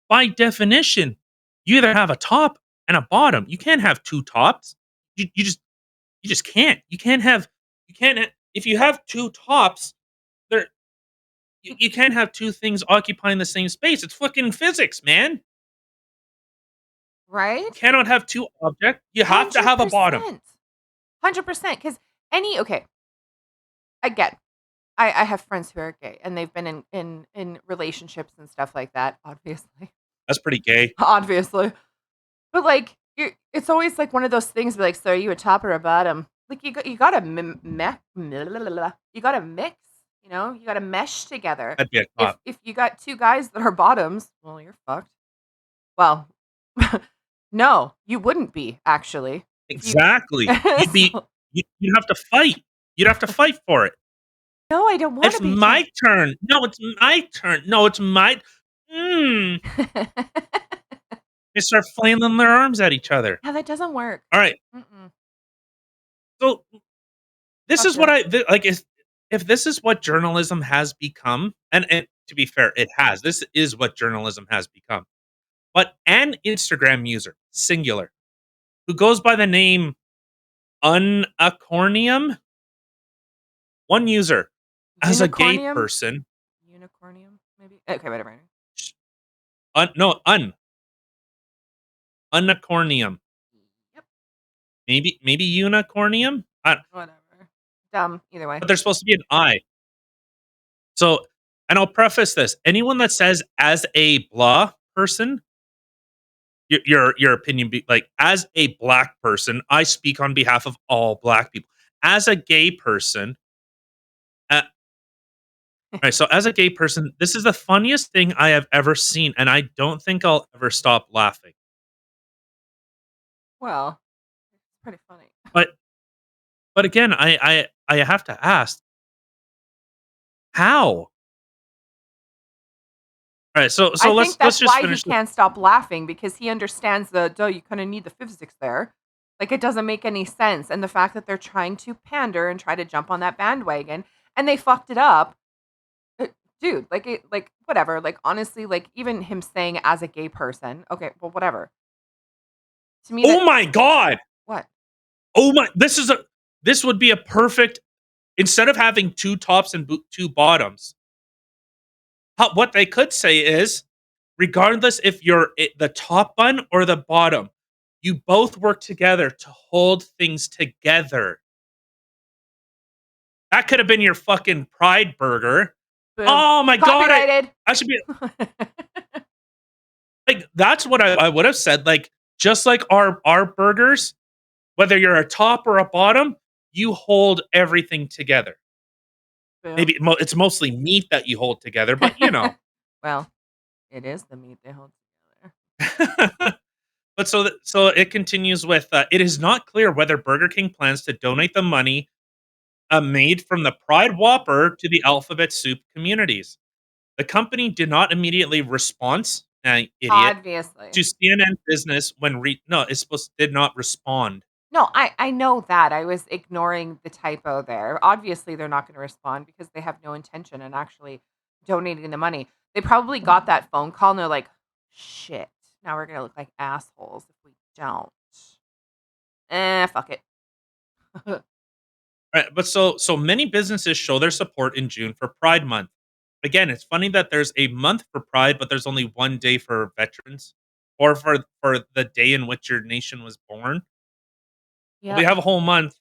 by definition, you either have a top and a bottom. You can't have two tops. You just can't. If you have two tops, there you can't have two things occupying the same space. It's fucking physics, man. You Right? cannot have two objects. You have to have a bottom. 100%. Because okay, again, I have friends who are gay and they've been in relationships and stuff like that, obviously. That's pretty gay. Obviously. But like, it's always like one of those things. Be like, so are you a top or a bottom? Like you got to you got to mix. You got to mesh together. That'd be a If top. if you got two guys that are bottoms, well, you're fucked. Well, no, you wouldn't be actually. Exactly. You'd be So- you'd have to fight. You'd have to fight for it. no, I don't want It's to be. my turn. No, it's my turn. No, it's my. Mm. They start flailing their arms at each other. Yeah, that doesn't work. All right. Mm-mm. So this Fuck is what yeah. like. If this is what journalism has become, and to be fair, it has. This is what journalism has become. But an Instagram user, singular, who goes by the name Unacornium, one user, as a gay Unicornium? person, Unicornium, maybe. Okay, whatever. Unicornium. Yep. Maybe unicornium. Whatever. Dumb. Either way. But there's supposed to be an I. So, and I'll preface this: anyone that says as a blah person, your opinion be like as a black person, I speak on behalf of all black people. As a gay person, all right. So as a gay person, this is the funniest thing I have ever seen, and I don't think I'll ever stop laughing. Well, it's pretty funny. But again, I have to ask, how? All right, so I let's think that's just why he finish. can't stop laughing, because he understands you kind of need the physics there. Like, it doesn't make any sense. And the fact that they're trying to pander and try to jump on that bandwagon and they fucked it up. Dude, like whatever. Like, honestly, like, even him saying as a gay person, okay, well, whatever. To me, Oh my god! What? Oh my! This would be a perfect, instead of having two tops and two bottoms. What they could say is, regardless if you're the top bun or the bottom, you both work together to hold things together. That could have been your fucking pride burger. Boom. Oh my Copyrighted. god! I should be like, that's what I would have said. Like, just like our burgers, whether you're a top or a bottom, you hold everything together. Boom. Maybe it's mostly meat that you hold together, but you know. Well, it is the meat they hold together. But so it continues with, it is not clear whether Burger King plans to donate the money made from the Pride Whopper to the alphabet soup communities. The company did not immediately respond, idiot, Obviously. to CNN Business when no, it's supposed did not respond. No, I know that. I was ignoring the typo there. Obviously, they're not going to respond because they have no intention in actually donating the money. They probably got that phone call and they're like, shit, now we're going to look like assholes if we don't. Fuck it. Right, but so many businesses show their support in June for Pride Month. Again, it's funny that there's a month for Pride, but there's only one day for veterans or for the day in which your nation was born. Yeah. We have a whole month,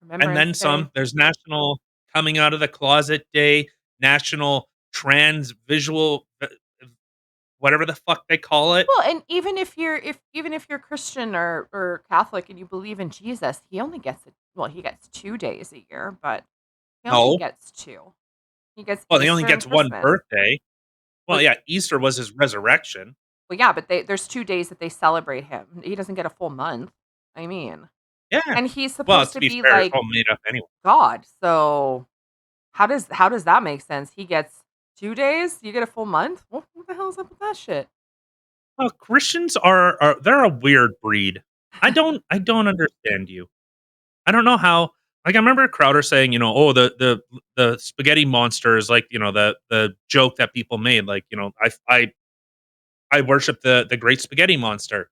and then Remembrance some. Day. There's National Coming Out of the Closet Day, National Trans Visual, whatever the fuck they call it. Well, and even if you're Christian or Catholic and you believe in Jesus, he only gets he gets 2 days a year, but he only gets 2. He gets Well, he Easter only and gets one Christmas. birthday. Well, yeah, Easter was his resurrection. Well, yeah, but there's 2 days that they celebrate him. He doesn't get a full month. I mean, Yeah. and he's Well, supposed to to be be fair, it's like all made up anyway. God. So how does that make sense? He gets 2 days, you get a full month? What the hell is up with that shit? Well, Christians are they're a weird breed. I don't understand you. I don't know how. Like, I remember Crowder saying, oh, the spaghetti monster is like, the joke that people made. Like, I worship the great spaghetti monster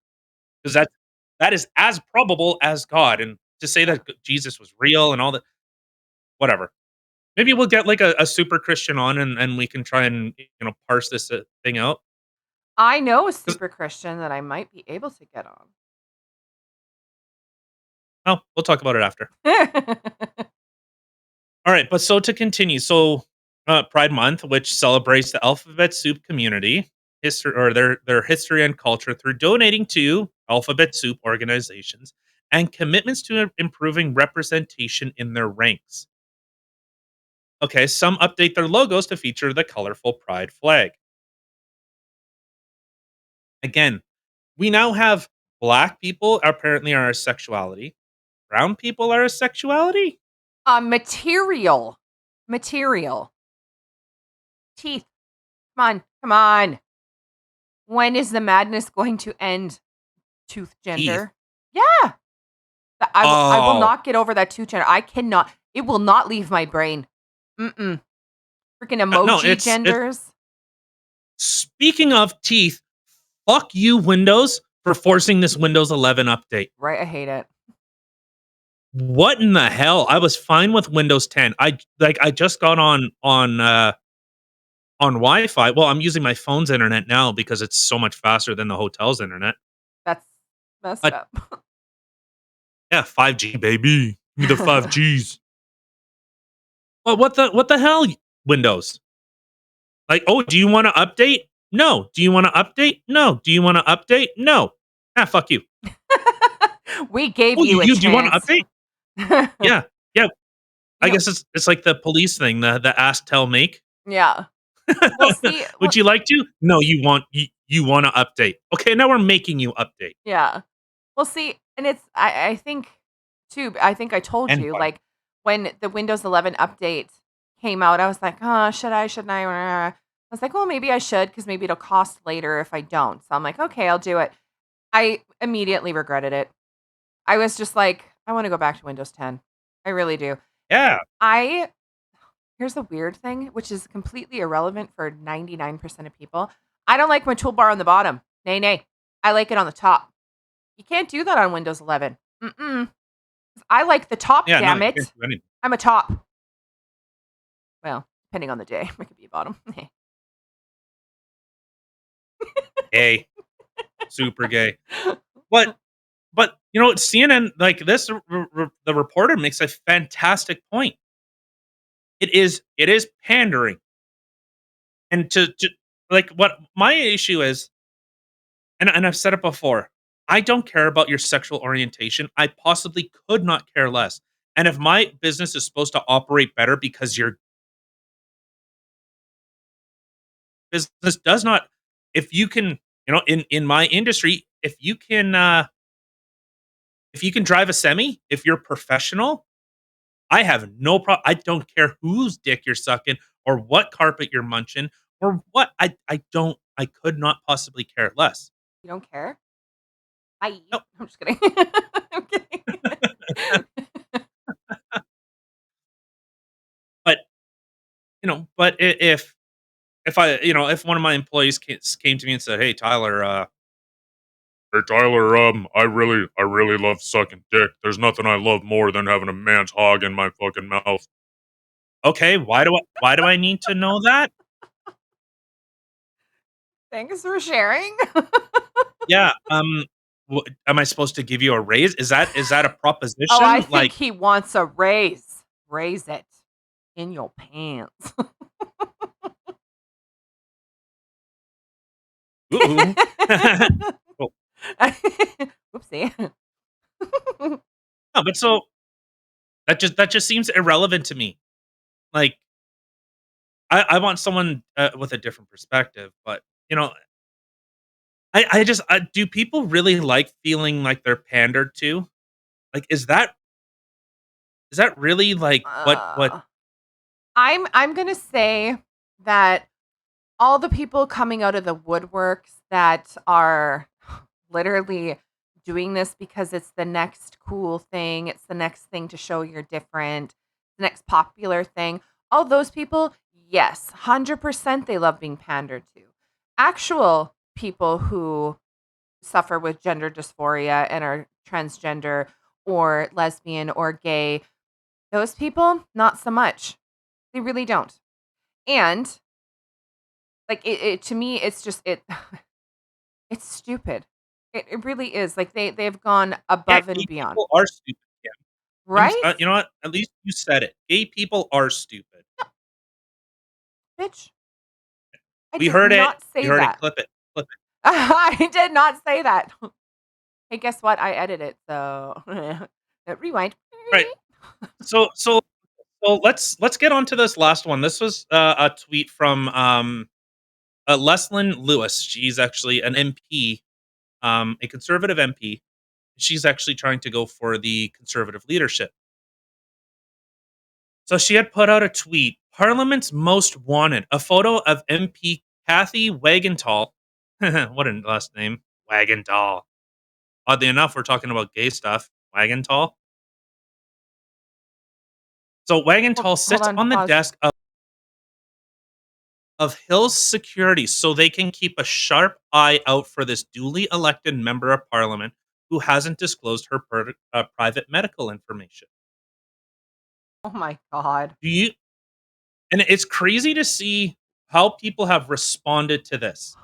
because that is as probable as God. And to say that Jesus was real and all that, whatever. Maybe we'll get like a super Christian on and we can try and parse this thing out. I know a super Christian that I might be able to get on. Oh, we'll talk about it after. All right, but so to continue, Pride Month, which celebrates the alphabet soup community history or their history and culture through donating to alphabet soup organizations and commitments to improving representation in their ranks. Okay, some update their logos to feature the colorful pride flag. Again, we now have black people apparently are a sexuality. Brown people are a sexuality? Material. Teeth. Come on. When is the madness going to end? Tooth gender. Teeth. Yeah. I will not get over that tooth gender. I cannot. It will not leave my brain. Freaking emoji genders. Speaking of teeth, fuck you, Windows, for forcing this Windows 11 update. Right, I hate it. What in the hell? I was fine with Windows 10. I just got on on Wi-Fi. Well, I'm using my phone's internet now because it's so much faster than the hotel's internet. That's messed But up. yeah, 5G, baby. Give me the 5Gs. Well, what the hell, Windows? Like, oh, do you want to update? No. Do you want to update? No. Do you want to update? No. Ah, fuck you. We gave Oh, you a do you want to chance. update? Yeah. Yeah. I You know, guess it's like the police thing, the ask, tell, make. yeah. Well, see, Would you like to? No, you want to update. Okay, now we're making you update. yeah. Well, see, and it's I think too. I think I told And you fun. like when the Windows 11 update came out, I was like, oh, should I? Shouldn't I? I was like, well, maybe I should because maybe it'll cost later if I don't. So I'm like, okay, I'll do it. I immediately regretted it. I was just like, I want to go back to Windows 10. I really do. Yeah. Here's the weird thing, which is completely irrelevant for 99% of people. I don't like my toolbar on the bottom. Nay, nay. I like it on the top. You can't do that on Windows 11. Mm-mm. I like the top, Yeah, no, damn you it. can't do anything. I'm a top. Well, depending on the day, it could be a bottom. Gay. Super gay. But CNN, like this, the reporter makes a fantastic point. It is pandering, and to like what my issue is, and I've said it before. I don't care about your sexual orientation. I possibly could not care less. And if my business is supposed to operate better because your business does not, if you can, in my industry, if you can drive a semi, if you're professional, I have no problem. I don't care whose dick you're sucking or what carpet you're munching or what. I could not possibly care less. You don't care? Bye. No. I'm just kidding. I'm kidding. But if I, if one of my employees came to me and said, "Hey Tyler, I really love sucking dick. There's nothing I love more than having a man's hog in my fucking mouth." Okay, why do I need to know that? Thanks for sharing. Yeah, am I supposed to give you a raise? Is that a Oh, I proposition? think Like, he wants a raise. Raise it in your pants. ooh. Well, Whoopsie. no, but so that just seems irrelevant to me. Like, I want someone with a different perspective, but you know, I just do people really like feeling like they're pandered to? Like, is that really like what? Uh, I'm gonna say that all the people coming out of the woodworks that are literally doing this because it's the next cool thing, it's the next thing to show you're different, the next popular thing. All those people, yes, 100% they love being pandered to. Actual people who suffer with gender dysphoria and are transgender or lesbian or gay, those people, not so much. They really don't. And like it to me, it's just it's stupid. It really is. Like they've gone Yeah, above and gay beyond. people are stupid. Yeah, Right? you know what? At least you said it. Gay people are stupid. Bitch, I We did heard it. not We say heard it. that. Clip it. Clip it. I did not say that. Hey, guess what? I edited it, so rewind. Right. So let's get on to this last one. This was a tweet from Leslyn Lewis. She's actually an MP, a conservative MP. She's actually trying to go for the conservative leadership. So she had put out a tweet, Parliament's Most Wanted, a photo of MP Kathy Wagenthal. What a last name. Wagenthal. Oddly enough, we're talking about gay stuff. Wagenthal. So Wagenthal Hold sits on, on the pause. desk of Hill's security so they can keep a sharp eye out for this duly elected member of parliament who hasn't disclosed her private medical information. Oh my god. Do you? And it's crazy to see how people have responded to this.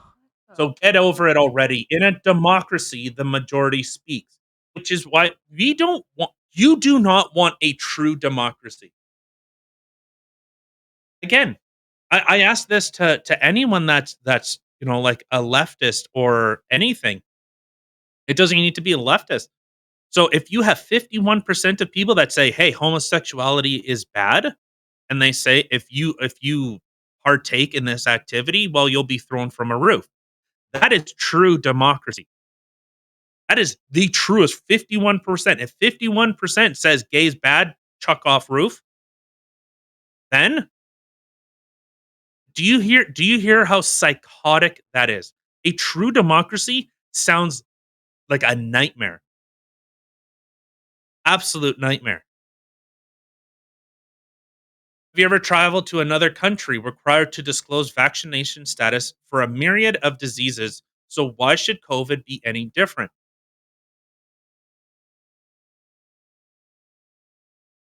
So get over it already. In a democracy, the majority speaks, which is why you do not want a true democracy. Again, I ask this to anyone that's like a leftist or anything. It doesn't need to be a leftist. So if you have 51% of people that say, "Hey, homosexuality is bad," and they say if you partake in this activity, well, you'll be thrown from a roof. That is true democracy. That is the truest 51%. If 51% says gay's bad, chuck off roof, then do you hear how psychotic that is? A true democracy sounds like a nightmare. Absolute nightmare. Have you ever traveled to another country required to disclose vaccination status for a myriad of diseases? So why should COVID be any different?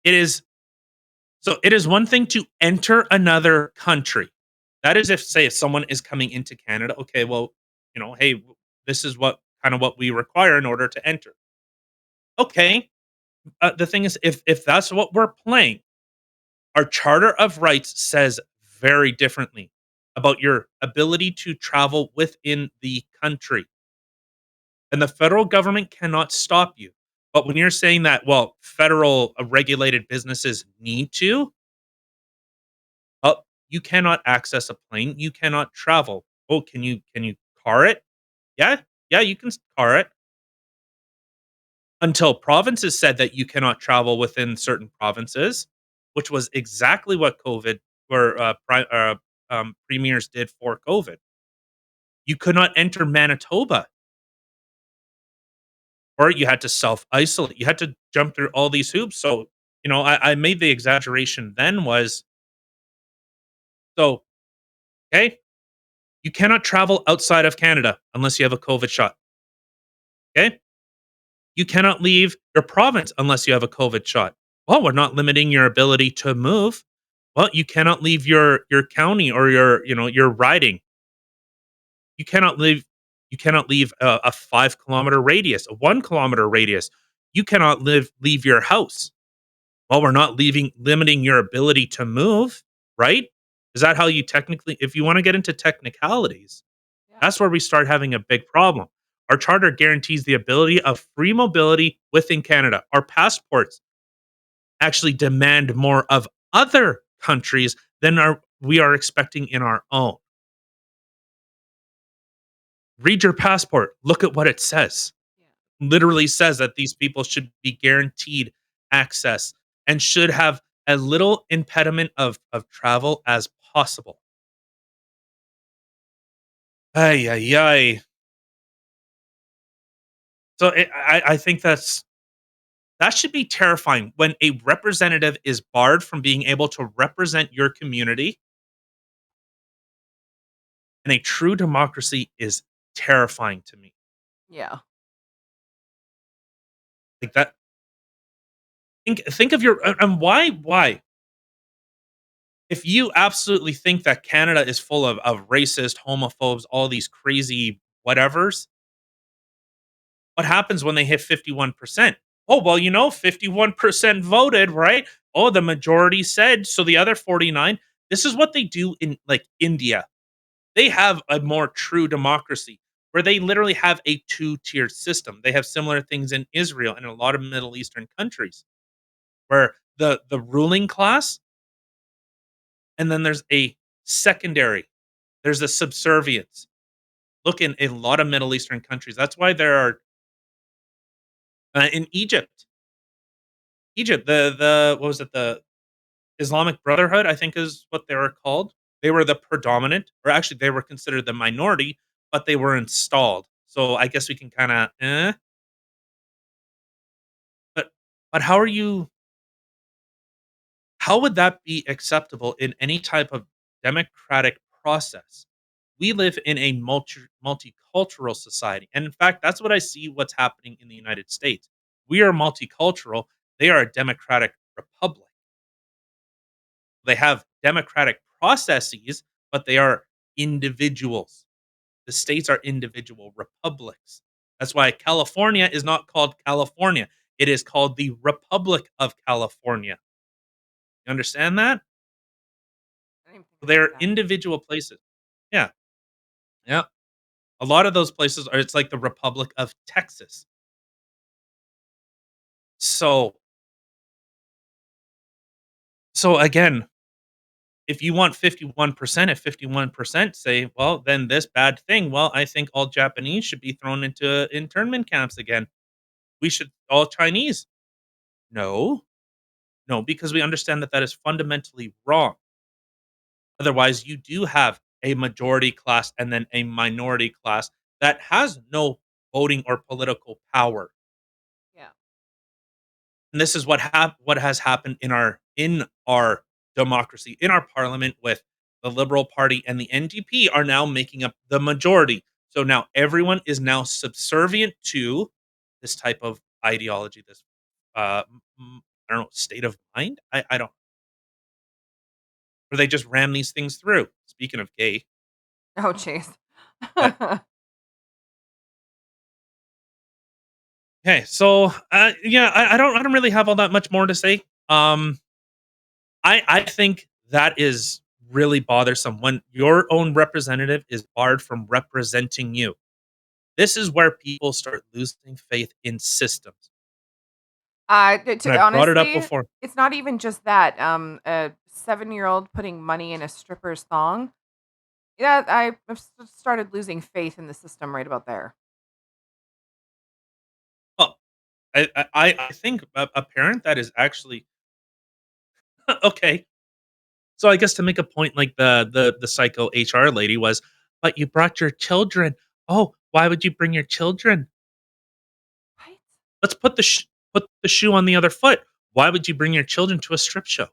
It is it is one thing to enter another country. That is if someone is coming into Canada, okay, well, hey, this is what we require in order to enter. Okay, the thing is, if that's what we're playing, our Charter of Rights says very differently about your ability to travel within the country. And the federal government cannot stop you. But when you're saying that, well, federal regulated businesses need to, oh, you cannot access a plane, you cannot travel. Oh, can you car it? Yeah, yeah, you can car it. Until provinces said that you cannot travel within certain provinces, which was exactly what COVID or premiers did for COVID. You could not enter Manitoba, or you had to self isolate. You had to jump through all these hoops. So, I made the exaggeration then was so, okay, you cannot travel outside of Canada unless you have a COVID shot. Okay. You cannot leave your province unless you have a COVID shot. Well, we're not limiting your ability to move. Well, you cannot leave your county or your riding. You cannot leave a 5 kilometer radius, a 1 kilometer radius. You cannot leave your house. Well, we're not limiting your ability to move, right? Is that how you technically, if you want to get into technicalities, Yeah. that's where we start having a big problem. Our charter guarantees the ability of free mobility within Canada. Our passports actually demand more of other countries than we are expecting in our own. Read your passport. Look at what it says. Yeah. Literally says that these people should be guaranteed access and should have as little impediment of travel as possible. Ay, ay, ay. So I think that should be terrifying when a representative is barred from being able to represent your community. And a true democracy is terrifying to me. Yeah. Like that. Think of your and why if you absolutely think that Canada is full of racist, homophobes, all these crazy whatevers, what happens when they hit 51%? Oh, well, 51% voted, right? Oh, the majority said, so the other 49, this is what they do in like India. They have a more true democracy where they literally have a two-tiered system. They have similar things in Israel and a lot of Middle Eastern countries where the ruling class and then there's a secondary, there's a subservience. Look in a lot of Middle Eastern countries. That's why there are in Egypt, the what was it, the Islamic Brotherhood, I think is what they were called. They were the predominant, or actually they were considered the minority, but they were installed. So I guess we can kind of, but how would that be acceptable in any type of democratic process? We live in a multicultural society. And in fact, that's what I see what's happening in the United States. We are multicultural. They are a democratic republic. They have democratic processes, but they are individuals. The states are individual republics. That's why California is not called California. It is called the Republic of California. You understand that? I didn't think about They're that. individual places. Yeah. Yeah. A lot of those places are it's like the Republic of Texas. So again, if you want 51%, if 51% say, well, then this bad thing, well, I think all Japanese should be thrown into internment camps again. We should all Chinese. No. No, because we understand that that is fundamentally wrong. Otherwise, you do have a majority class and then a minority class that has no voting or political power. Yeah. And this is what has happened in our democracy, in our parliament with the Liberal Party and the NDP are now making up the majority. So now everyone is now subservient to this type of ideology, this I don't know, state of mind. I don't, or they just ram these things through. Speaking of gay, Oh, jeez. but okay, so yeah, I don't really have all that much more to say. I think that is really bothersome when your own representative is barred from representing you. This is where people start losing faith in systems. And I've brought it up Honestly, before. it's not even just that. A 7-year-old putting money in a stripper's thong. Yeah, I've started losing faith in the system right about there. Well, I think a parent that is actually okay. So I guess to make a point like the psycho HR lady was, but you brought your children. Oh, why would you bring your children? Right? Let's put the shoe on the other foot. Why would you bring your children to a strip show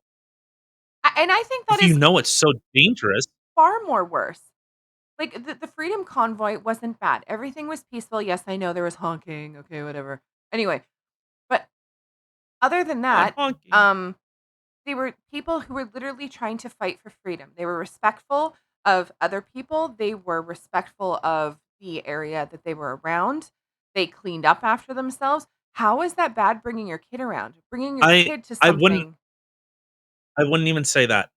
And I think that if you is know it's so dangerous? far more worse. Like the Freedom Convoy wasn't bad. Everything was peaceful. Yes, I know there was honking. Okay, whatever. Anyway, but other than Not that, honking. they were people who were literally trying to fight for freedom. They were respectful of other people. They were respectful of the area that they were around. They cleaned up after themselves. How is that bad bringing your kid around? Bringing your I kid to I wouldn't something. I wouldn't even say that.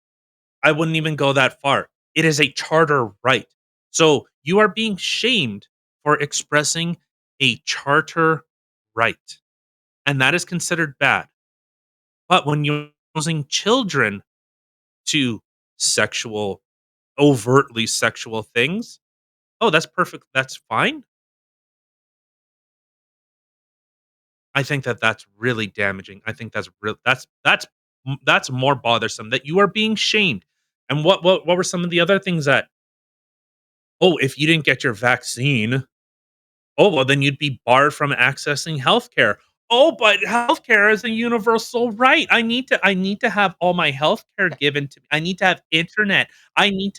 I wouldn't even go that far. It is a charter right. So you are being shamed for expressing a charter right. And that is considered bad. But when you're using children to sexual, overtly sexual things, oh, that's perfect. That's fine. I think that that's really damaging. I think that's real. That's more bothersome that you are being shamed. And what were some of the other things that? Oh, if you didn't get your vaccine, oh well, then you'd be barred from accessing healthcare. Oh, but healthcare is a universal right. I need to have all my healthcare given to me. I need to have internet. I need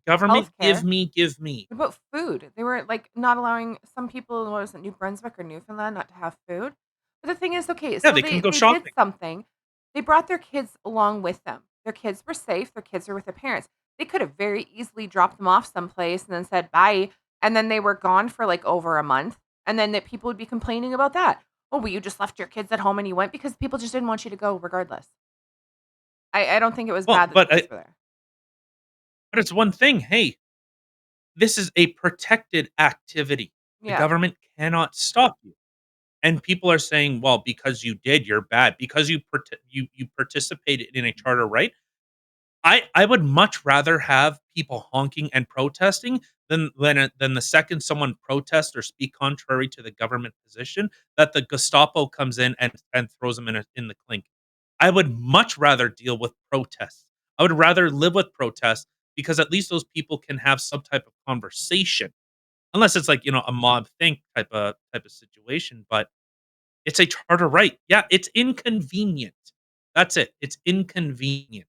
government Healthcare. give me. What about food? They were like not allowing some people, what was it, New Brunswick or Newfoundland, not to have food. But the thing is, okay, Yeah, so they can go they did shopping. something. They brought their kids along with them. Their kids were safe. Their kids were with their parents. They could have very easily dropped them off someplace and then said bye, and then they were gone for like over a month, and then that people would be complaining about that. Oh, well, you just left your kids at home and you went because people just didn't want you to go regardless. I don't think it was Well, bad that the kids were there. but it's one thing. Hey, this is a protected activity. The Yeah. government cannot stop you. And people are saying, "Well, because you did, you're bad. Because you participated in a charter right." I would much rather have people honking and protesting than the second someone protests or speak contrary to the government position that the Gestapo comes in and throws them in the clink. I would much rather deal with protests. I would rather live with protests because at least those people can have some type of conversation. Unless it's like, a mob think type of situation, but it's a charter right. Yeah, it's inconvenient. That's it. It's inconvenient.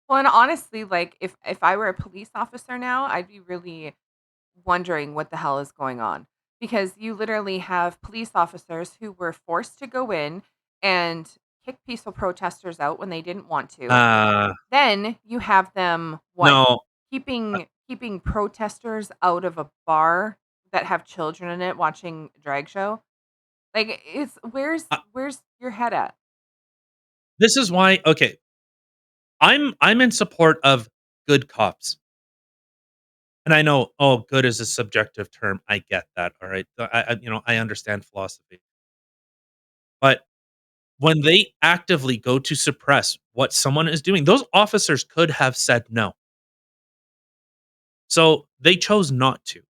Well, and honestly, like if I were a police officer now, I'd be really wondering what the hell is going on because you literally have police officers who were forced to go in and kick peaceful protesters out when they didn't want to. Then you have them keeping protesters out of a bar that have children in it watching a drag show. Like, it's where's your head at? This is why okay. I'm in support of good cops. And I know, oh, good is a subjective term. I get that. All right. I understand philosophy. But when they actively go to suppress what someone is doing, those officers could have said no. So they chose not to.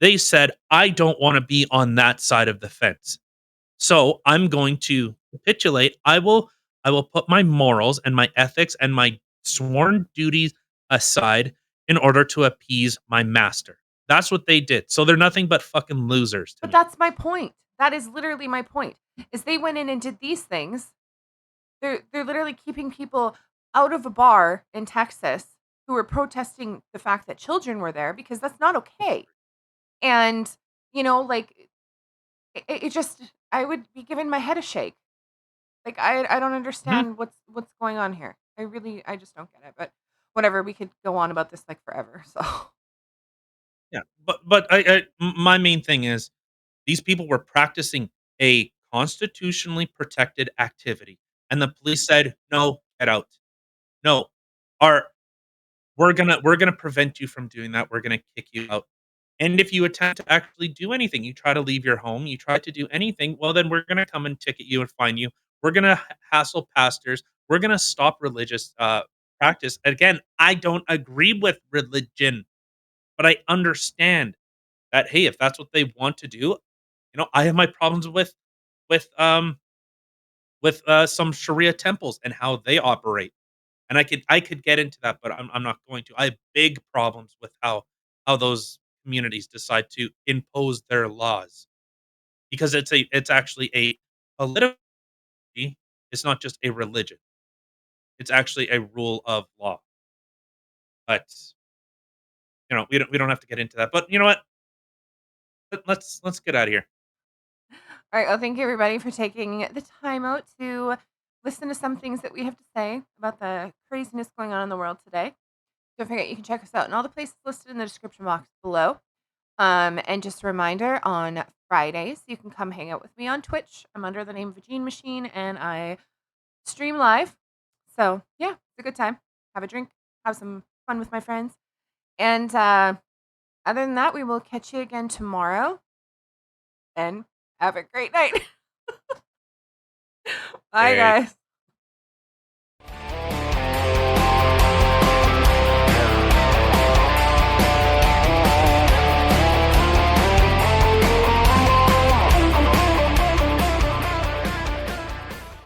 They said, I don't want to be on that side of the fence. So I'm going to capitulate. I will put my morals and my ethics and my sworn duties aside in order to appease my master. That's what they did. So they're nothing but fucking losers to But me. that's my point. That is literally my point. Is they went in and did these things. They're literally keeping people out of a bar in Texas who were protesting the fact that children were there because that's not okay. And like it just I would be giving my head a shake. Like I don't Mhm. understand what's going on here. I just don't get it. But whatever, we could go on about this like forever. So Yeah. But my main thing is these people were practicing a constitutionally protected activity. And the police said, no, get out. No. Our we're gonna prevent you from doing that. We're gonna kick you out. And if you attempt to actually do anything, you try to leave your home, you try to do anything, well, then we're gonna come and ticket you and fine you. We're gonna hassle pastors. We're gonna stop religious practice. Again, I don't agree with religion, but I understand that hey, if that's what they want to do, I have my problems with um with some Sharia temples and how they operate. And I could get into that, but I'm not going to. I have big problems with how those communities decide to impose their laws because it's actually a political. It's not just a religion. It's actually a rule of law. But we don't have to get into that. But you know what? Let's get out of here. all right, well, thank you everybody for taking the time out to listen to some things that we have to say about the craziness going on in the world today. Don't forget you can check us out in all the places listed in the description box below. And just a reminder, on Fridays, you can come hang out with me on Twitch. I'm under the name of Gene Machine, and I stream live. So, yeah, it's a good time. Have a drink, have some fun with my friends. And other than that, we will catch you again tomorrow. And have a great night. Bye, Hey. guys.